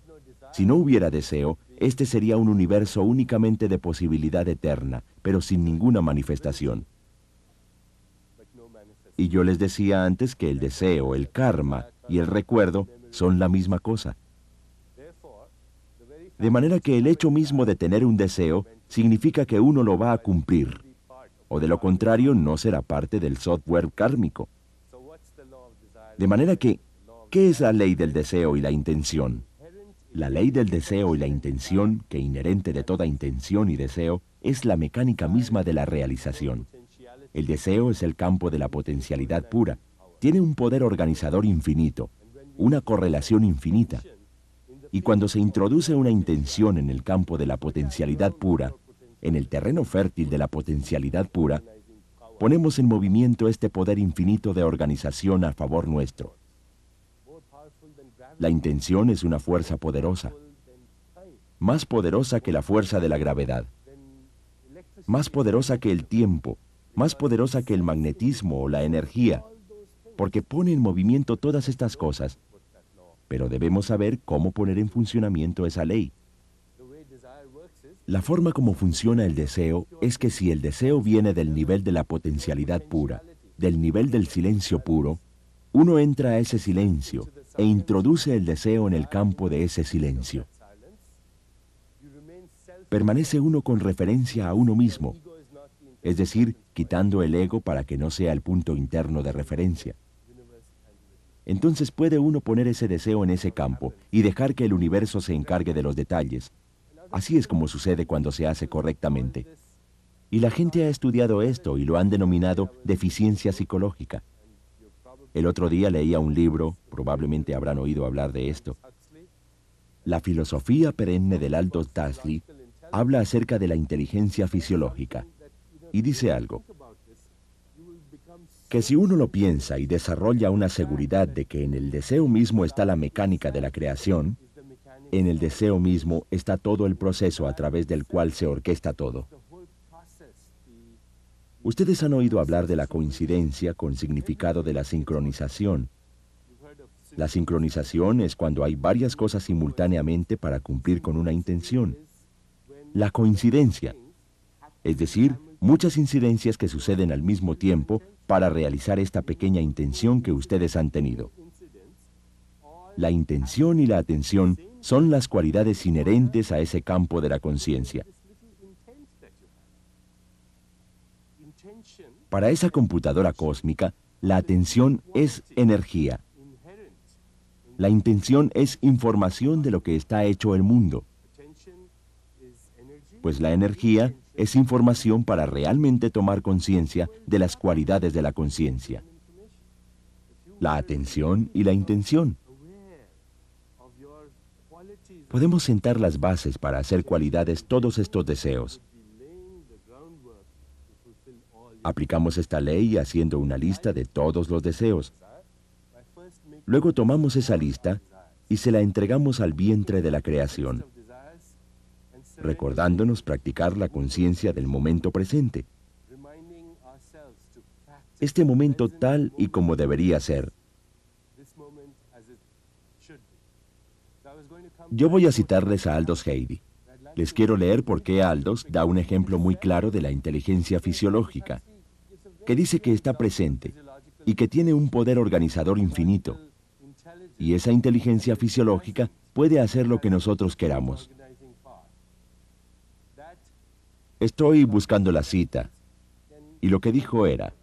Si no hubiera deseo, este sería un universo únicamente de posibilidad eterna, pero sin ninguna manifestación. Y yo les decía antes que el deseo, el karma y el recuerdo son la misma cosa. De manera que el hecho mismo de tener un deseo significa que uno lo va a cumplir, o de lo contrario no será parte del software kármico. De manera que, ¿qué es la ley del deseo y la intención? La ley del deseo y la intención, que inherente de toda intención y deseo, es la mecánica misma de la realización. El deseo es el campo de la potencialidad pura. Tiene un poder organizador infinito, una correlación infinita. Y cuando se introduce una intención en el campo de la potencialidad pura, en el terreno fértil de la potencialidad pura, ponemos en movimiento este poder infinito de organización a favor nuestro. La intención es una fuerza poderosa, más poderosa que la fuerza de la gravedad, más poderosa que el tiempo, más poderosa que el magnetismo o la energía, porque pone en movimiento todas estas cosas. Pero debemos saber cómo poner en funcionamiento esa ley. La forma como funciona el deseo es que si el deseo viene del nivel de la potencialidad pura, del nivel del silencio puro, uno entra a ese silencio e introduce el deseo en el campo de ese silencio. Permanece uno con referencia a uno mismo, es decir, quitando el ego para que no sea el punto interno de referencia. Entonces puede uno poner ese deseo en ese campo y dejar que el universo se encargue de los detalles. Así es como sucede cuando se hace correctamente. Y la gente ha estudiado esto y lo han denominado deficiencia psicológica. El otro día leía un libro, probablemente habrán oído hablar de esto. La filosofía perenne del Aldous Huxley habla acerca de la inteligencia fisiológica y dice algo, que si uno lo piensa y desarrolla una seguridad de que en el deseo mismo está la mecánica de la creación, en el deseo mismo está todo el proceso a través del cual se orquesta todo. Ustedes han oído hablar de la coincidencia con significado de la sincronización. La sincronización es cuando hay varias cosas simultáneamente para cumplir con una intención. La coincidencia, es decir, muchas incidencias que suceden al mismo tiempo para realizar esta pequeña intención que ustedes han tenido. La intención y la atención son las cualidades inherentes a ese campo de la conciencia. Para esa computadora cósmica, la atención es energía. La intención es información de lo que está hecho el mundo, pues la energía es información para realmente tomar conciencia de las cualidades de la conciencia. La atención y la intención. Podemos sentar las bases para hacer cualidades todos estos deseos. Aplicamos esta ley haciendo una lista de todos los deseos. Luego tomamos esa lista y se la entregamos al vientre de la creación, recordándonos practicar la conciencia del momento presente. Este momento tal y como debería ser. Yo voy a citarles a Aldous Huxley. Les quiero leer por qué Aldous da un ejemplo muy claro de la inteligencia fisiológica, que dice que está presente y que tiene un poder organizador infinito. Y esa inteligencia fisiológica puede hacer lo que nosotros queramos. Estoy buscando la cita, y lo que dijo era: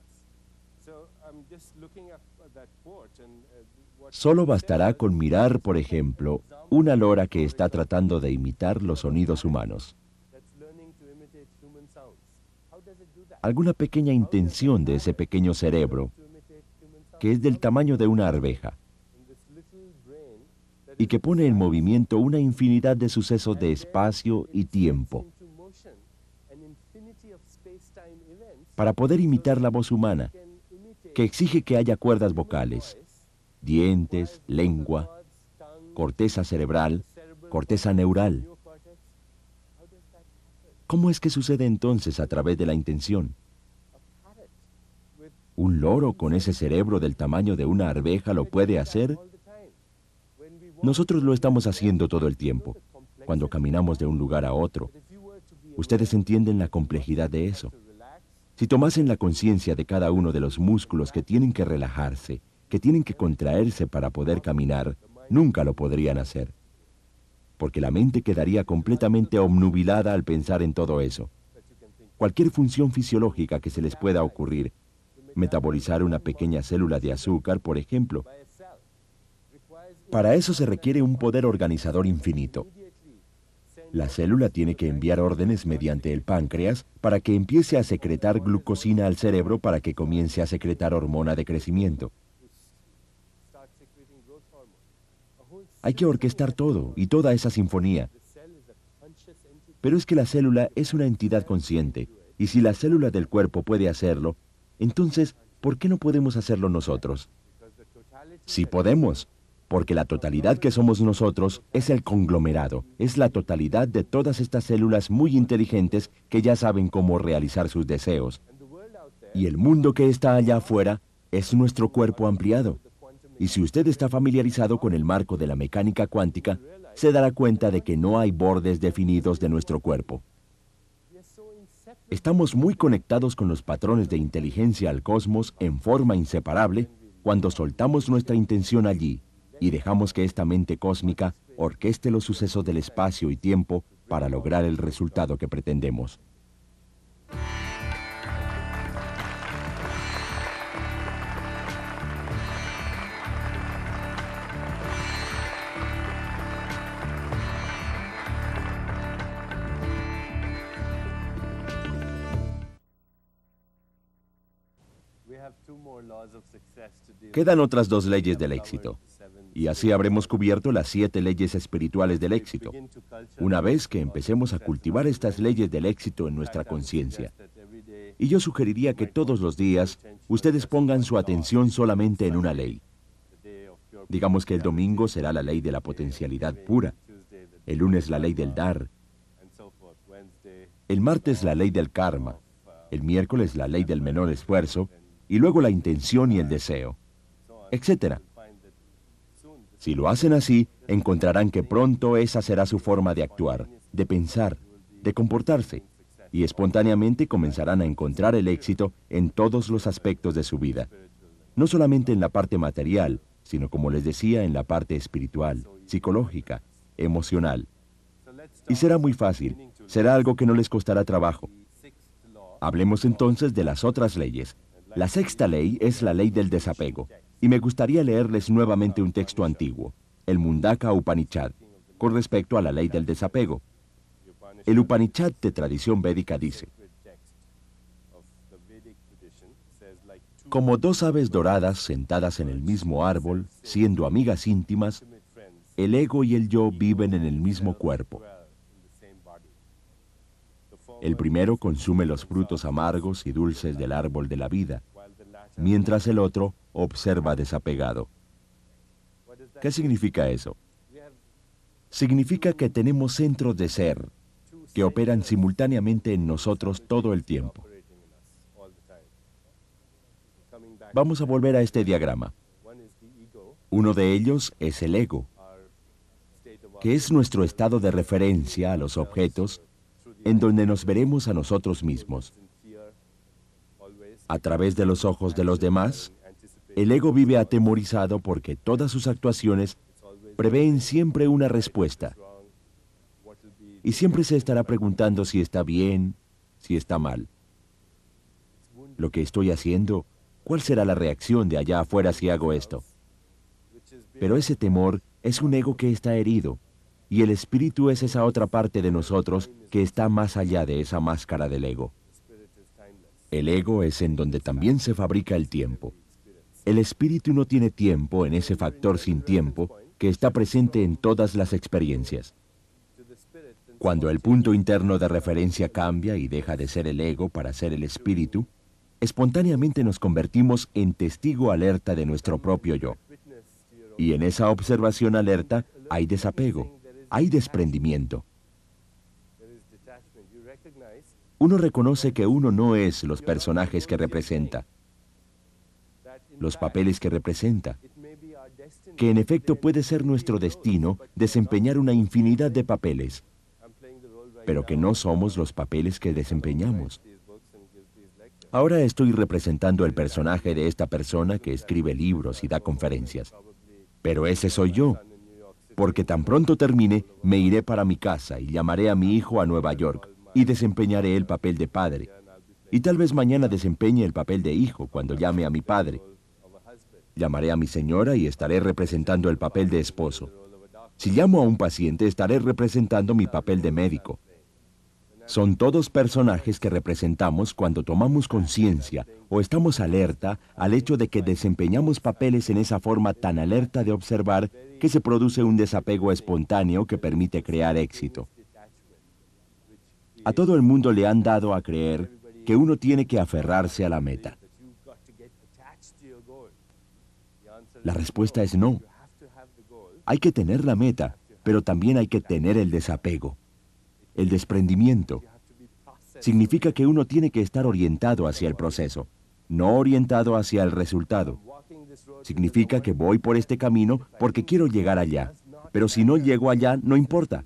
solo bastará con mirar, por ejemplo, una lora que está tratando de imitar los sonidos humanos. Alguna pequeña intención de ese pequeño cerebro, que es del tamaño de una arveja, y que pone en movimiento una infinidad de sucesos de espacio y tiempo, para poder imitar la voz humana, que exige que haya cuerdas vocales, dientes, lengua, corteza cerebral, corteza neural. ¿Cómo es que sucede entonces a través de la intención? ¿Un loro con ese cerebro del tamaño de una arveja lo puede hacer? Nosotros lo estamos haciendo todo el tiempo, cuando caminamos de un lugar a otro. Ustedes entienden la complejidad de eso. Si tomasen la conciencia de cada uno de los músculos que tienen que relajarse, que tienen que contraerse para poder caminar, nunca lo podrían hacer, porque la mente quedaría completamente obnubilada al pensar en todo eso. Cualquier función fisiológica que se les pueda ocurrir, metabolizar una pequeña célula de azúcar, por ejemplo, para eso se requiere un poder organizador infinito. La célula tiene que enviar órdenes mediante el páncreas para que empiece a secretar glucosina al cerebro para que comience a secretar hormona de crecimiento. Hay que orquestar todo y toda esa sinfonía. Pero es que la célula es una entidad consciente, y si la célula del cuerpo puede hacerlo, entonces, ¿por qué no podemos hacerlo nosotros? Sí podemos, porque la totalidad que somos nosotros es el conglomerado, es la totalidad de todas estas células muy inteligentes que ya saben cómo realizar sus deseos. Y el mundo que está allá afuera es nuestro cuerpo ampliado. Y si usted está familiarizado con el marco de la mecánica cuántica, se dará cuenta de que no hay bordes definidos de nuestro cuerpo. Estamos muy conectados con los patrones de inteligencia al cosmos en forma inseparable cuando soltamos nuestra intención allí y dejamos que esta mente cósmica orqueste los sucesos del espacio y tiempo para lograr el resultado que pretendemos. Quedan otras 2 leyes del éxito, y así habremos cubierto las 7 leyes espirituales del éxito, una vez que empecemos a cultivar estas leyes del éxito en nuestra conciencia. Y yo sugeriría que todos los días ustedes pongan su atención solamente en una ley. Digamos que el domingo será la ley de la potencialidad pura, el lunes la ley del dar, el martes la ley del karma, el miércoles la ley del menor esfuerzo, y luego la intención y el deseo, etc. Si lo hacen así, encontrarán que pronto esa será su forma de actuar, de pensar, de comportarse, y espontáneamente comenzarán a encontrar el éxito en todos los aspectos de su vida. No solamente en la parte material, sino, como les decía, en la parte espiritual, psicológica, emocional. Y será muy fácil, será algo que no les costará trabajo. Hablemos entonces de las otras leyes. La sexta ley es la ley del desapego, y me gustaría leerles nuevamente un texto antiguo, el Mundaka Upanishad, con respecto a la ley del desapego. El Upanishad de tradición védica dice: como dos aves doradas sentadas en el mismo árbol, siendo amigas íntimas, el ego y el yo viven en el mismo cuerpo. El primero consume los frutos amargos y dulces del árbol de la vida, mientras el otro observa desapegado. ¿Qué significa eso? Significa que tenemos centros de ser que operan simultáneamente en nosotros todo el tiempo. Vamos a volver a este diagrama. Uno de ellos es el ego, que es nuestro estado de referencia a los objetos en donde nos veremos a nosotros mismos. A través de los ojos de los demás, el ego vive atemorizado porque todas sus actuaciones prevén siempre una respuesta. Y siempre se estará preguntando si está bien, si está mal. Lo que estoy haciendo, ¿cuál será la reacción de allá afuera si hago esto? Pero ese temor es un ego que está herido, y el espíritu es esa otra parte de nosotros que está más allá de esa máscara del ego. El ego es en donde también se fabrica el tiempo. El espíritu no tiene tiempo en ese factor sin tiempo que está presente en todas las experiencias. Cuando el punto interno de referencia cambia y deja de ser el ego para ser el espíritu, espontáneamente nos convertimos en testigo alerta de nuestro propio yo. Y en esa observación alerta hay desapego, hay desprendimiento. Uno reconoce que uno no es los personajes que representa, los papeles que representa, que en efecto puede ser nuestro destino desempeñar una infinidad de papeles, pero que no somos los papeles que desempeñamos. Ahora estoy representando el personaje de esta persona que escribe libros y da conferencias. Pero ese soy yo, porque tan pronto termine, me iré para mi casa y llamaré a mi hijo a Nueva York y desempeñaré el papel de padre. Y tal vez mañana desempeñe el papel de hijo cuando llame a mi padre. Llamaré a mi señora y estaré representando el papel de esposo. Si llamo a un paciente, estaré representando mi papel de médico. Son todos personajes que representamos cuando tomamos conciencia o estamos alerta al hecho de que desempeñamos papeles en esa forma tan alerta de observar que se produce un desapego espontáneo que permite crear éxito. A todo el mundo le han dado a creer que uno tiene que aferrarse a la meta. La respuesta es no. Hay que tener la meta, pero también hay que tener el desapego. El desprendimiento significa que uno tiene que estar orientado hacia el proceso, no orientado hacia el resultado. Significa que voy por este camino porque quiero llegar allá, pero si no llego allá, no importa,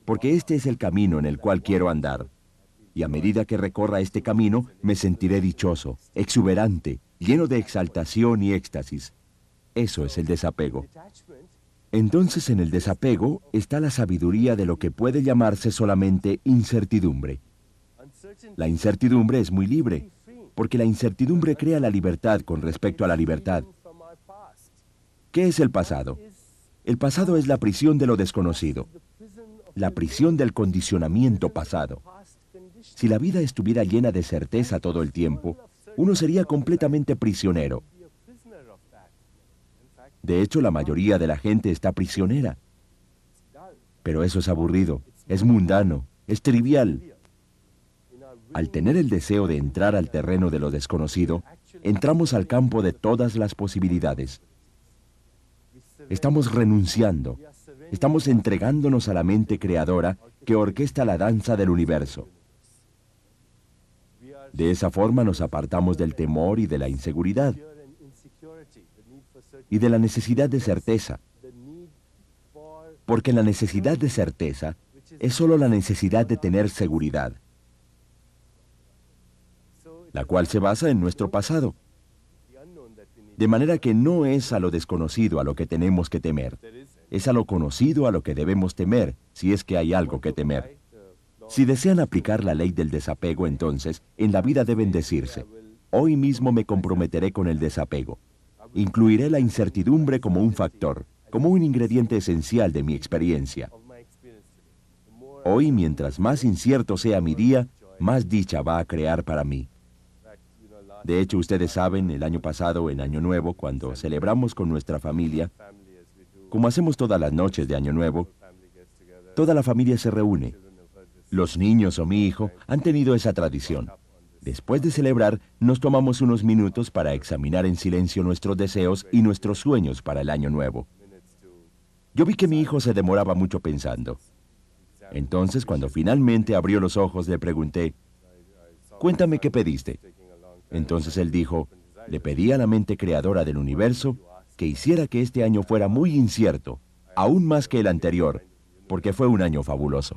porque este es el camino en el cual quiero andar. Y a medida que recorra este camino, me sentiré dichoso, exuberante, lleno de exaltación y éxtasis. Eso es el desapego. Entonces, en el desapego está la sabiduría de lo que puede llamarse solamente incertidumbre. La incertidumbre es muy libre, porque la incertidumbre crea la libertad con respecto a la libertad. ¿Qué es el pasado? El pasado es la prisión de lo desconocido, la prisión del condicionamiento pasado. Si la vida estuviera llena de certeza todo el tiempo, uno sería completamente prisionero. De hecho, la mayoría de la gente está prisionera. Pero eso es aburrido, es mundano, es trivial. Al tener el deseo de entrar al terreno de lo desconocido, entramos al campo de todas las posibilidades. Estamos renunciando, estamos entregándonos a la mente creadora que orquesta la danza del universo. De esa forma nos apartamos del temor y de la inseguridad y de la necesidad de certeza, porque la necesidad de certeza es solo la necesidad de tener seguridad, la cual se basa en nuestro pasado. De manera que no es a lo desconocido a lo que tenemos que temer, es a lo conocido a lo que debemos temer, si es que hay algo que temer. Si desean aplicar la ley del desapego, entonces, en la vida deben decirse, hoy mismo me comprometeré con el desapego. Incluiré la incertidumbre como un factor, como un ingrediente esencial de mi experiencia. Hoy, mientras más incierto sea mi día, más dicha va a crear para mí. De hecho, ustedes saben, el año pasado, en Año Nuevo, cuando celebramos con nuestra familia, como hacemos todas las noches de Año Nuevo, toda la familia se reúne. Los niños o mi hijo han tenido esa tradición. Después de celebrar, nos tomamos unos minutos para examinar en silencio nuestros deseos y nuestros sueños para el Año Nuevo. Yo vi que mi hijo se demoraba mucho pensando. Entonces, cuando finalmente abrió los ojos, le pregunté, «Cuéntame qué pediste». Entonces él dijo, «Le pedí a la mente creadora del universo que hiciera que este año fuera muy incierto, aún más que el anterior, porque fue un año fabuloso».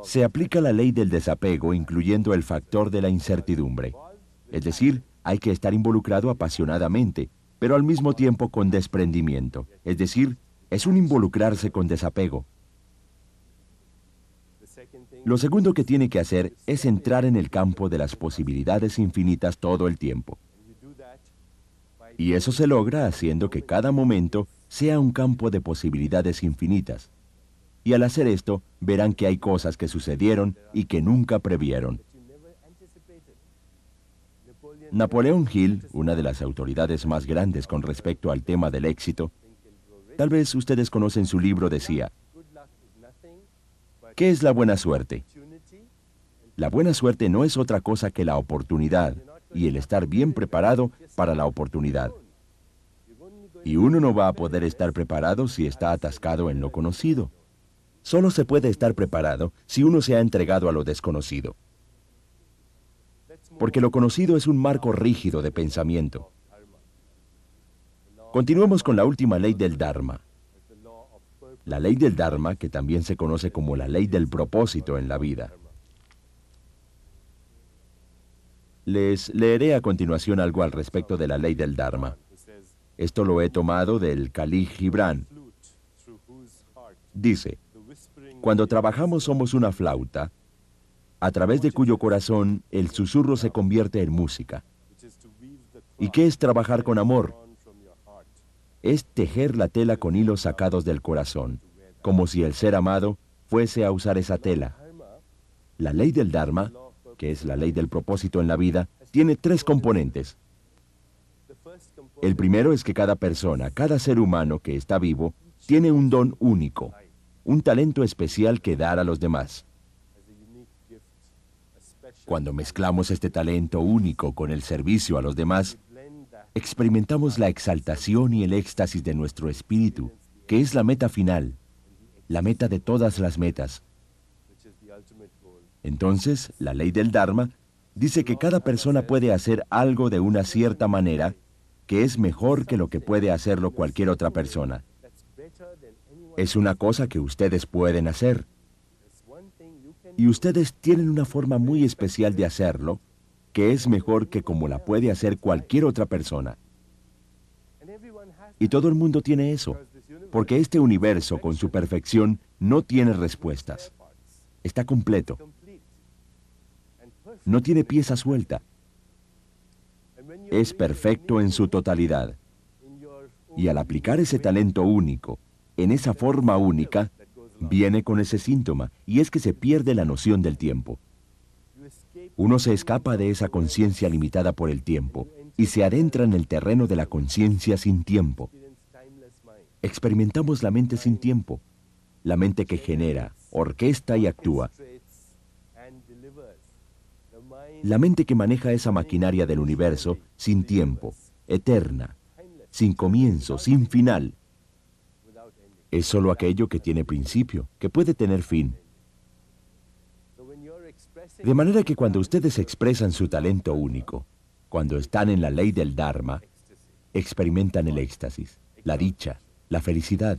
Se aplica la ley del desapego, incluyendo el factor de la incertidumbre. Es decir, hay que estar involucrado apasionadamente, pero al mismo tiempo con desprendimiento. Es decir, es un involucrarse con desapego. Lo segundo que tiene que hacer es entrar en el campo de las posibilidades infinitas todo el tiempo. Y eso se logra haciendo que cada momento sea un campo de posibilidades infinitas. Y al hacer esto, verán que hay cosas que sucedieron y que nunca previeron. Napoleón Hill, una de las autoridades más grandes con respecto al tema del éxito, tal vez ustedes conocen su libro, decía, ¿qué es la buena suerte? La buena suerte no es otra cosa que la oportunidad y el estar bien preparado para la oportunidad. Y uno no va a poder estar preparado si está atascado en lo conocido. Solo se puede estar preparado si uno se ha entregado a lo desconocido. Porque lo conocido es un marco rígido de pensamiento. Continuemos con la última ley del Dharma. La ley del Dharma, que también se conoce como la ley del propósito en la vida. Les leeré a continuación algo al respecto de la ley del Dharma. Esto lo he tomado del Khalil Gibran. Dice, cuando trabajamos somos una flauta, a través de cuyo corazón el susurro se convierte en música. ¿Y qué es trabajar con amor? Es tejer la tela con hilos sacados del corazón, como si el ser amado fuese a usar esa tela. La ley del Dharma, que es la ley del propósito en la vida, tiene tres componentes. El primero es que cada persona, cada ser humano que está vivo, tiene un don único, un talento especial que dar a los demás. Cuando mezclamos este talento único con el servicio a los demás, experimentamos la exaltación y el éxtasis de nuestro espíritu, que es la meta final, la meta de todas las metas. Entonces, la ley del Dharma dice que cada persona puede hacer algo de una cierta manera que es mejor que lo que puede hacerlo cualquier otra persona. Es una cosa que ustedes pueden hacer. Y ustedes tienen una forma muy especial de hacerlo, que es mejor que como la puede hacer cualquier otra persona. Y todo el mundo tiene eso, porque este universo con su perfección no tiene respuestas. Está completo. No tiene pieza suelta. Es perfecto en su totalidad. Y al aplicar ese talento único, en esa forma única, viene con ese síntoma, y es que se pierde la noción del tiempo. Uno se escapa de esa conciencia limitada por el tiempo y se adentra en el terreno de la conciencia sin tiempo. Experimentamos la mente sin tiempo, la mente que genera, orquesta y actúa. La mente que maneja esa maquinaria del universo sin tiempo, eterna, sin comienzo, sin final. Es solo aquello que tiene principio, que puede tener fin. De manera que cuando ustedes expresan su talento único, cuando están en la ley del Dharma, experimentan el éxtasis, la dicha, la felicidad,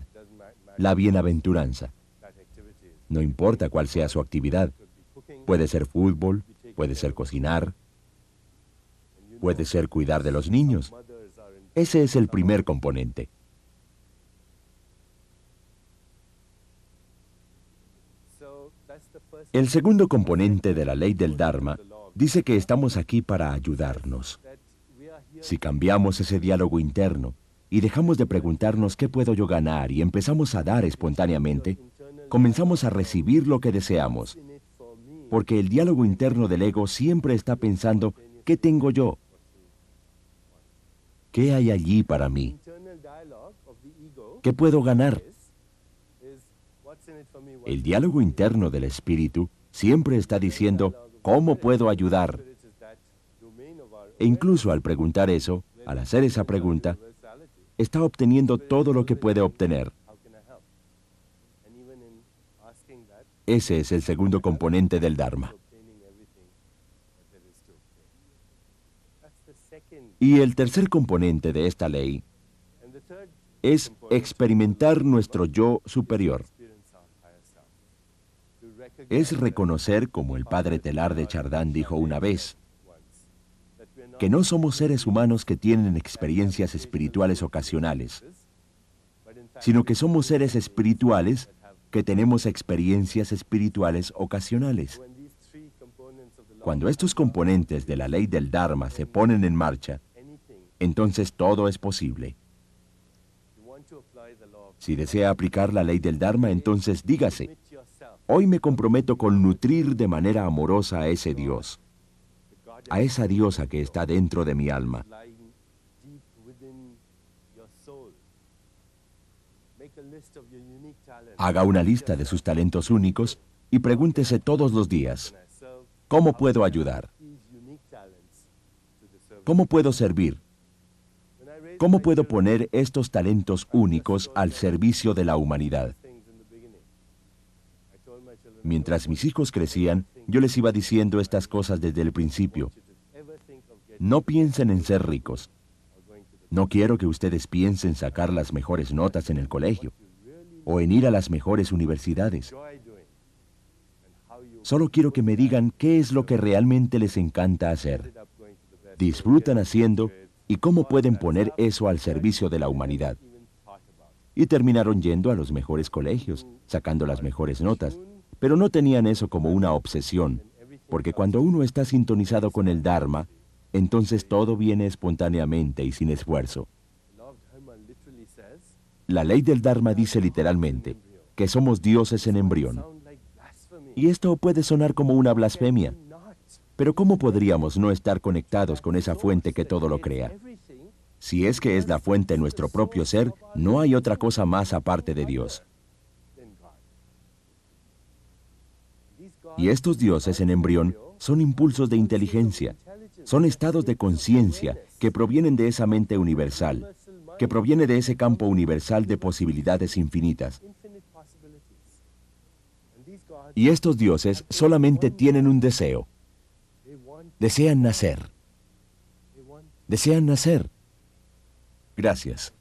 la bienaventuranza. No importa cuál sea su actividad. Puede ser fútbol, puede ser cocinar, puede ser cuidar de los niños. Ese es el primer componente. El segundo componente de la ley del Dharma dice que estamos aquí para ayudarnos. Si cambiamos ese diálogo interno y dejamos de preguntarnos qué puedo yo ganar y empezamos a dar espontáneamente, comenzamos a recibir lo que deseamos. Porque el diálogo interno del ego siempre está pensando, ¿qué tengo yo? ¿Qué hay allí para mí? ¿Qué puedo ganar? El diálogo interno del espíritu siempre está diciendo, ¿cómo puedo ayudar? E incluso al preguntar eso, al hacer esa pregunta, está obteniendo todo lo que puede obtener. Ese es el segundo componente del Dharma. Y el tercer componente de esta ley es experimentar nuestro yo superior. Es reconocer, como el padre Teilhard de Chardin dijo una vez, que no somos seres humanos que tienen experiencias espirituales ocasionales, sino que somos seres espirituales que tenemos experiencias espirituales ocasionales. Cuando estos componentes de la ley del Dharma se ponen en marcha, entonces todo es posible. Si desea aplicar la ley del Dharma, entonces dígase, hoy me comprometo con nutrir de manera amorosa a ese Dios, a esa diosa que está dentro de mi alma. Haga una lista de sus talentos únicos y pregúntese todos los días, ¿cómo puedo ayudar? ¿Cómo puedo servir? ¿Cómo puedo poner estos talentos únicos al servicio de la humanidad? Mientras mis hijos crecían, yo les iba diciendo estas cosas desde el principio. No piensen en ser ricos. No quiero que ustedes piensen sacar las mejores notas en el colegio o en ir a las mejores universidades. Solo quiero que me digan qué es lo que realmente les encanta hacer. Disfrutan haciendo y cómo pueden poner eso al servicio de la humanidad. Y terminaron yendo a los mejores colegios, sacando las mejores notas, pero no tenían eso como una obsesión, porque cuando uno está sintonizado con el Dharma, entonces todo viene espontáneamente y sin esfuerzo. La ley del Dharma dice literalmente que somos dioses en embrión. Y esto puede sonar como una blasfemia, pero ¿cómo podríamos no estar conectados con esa fuente que todo lo crea? Si es que es la fuente de nuestro propio ser, no hay otra cosa más aparte de Dios. Y estos dioses en embrión son impulsos de inteligencia, son estados de conciencia que provienen de esa mente universal, que proviene de ese campo universal de posibilidades infinitas. Y estos dioses solamente tienen un deseo. Desean nacer. Desean nacer. Gracias.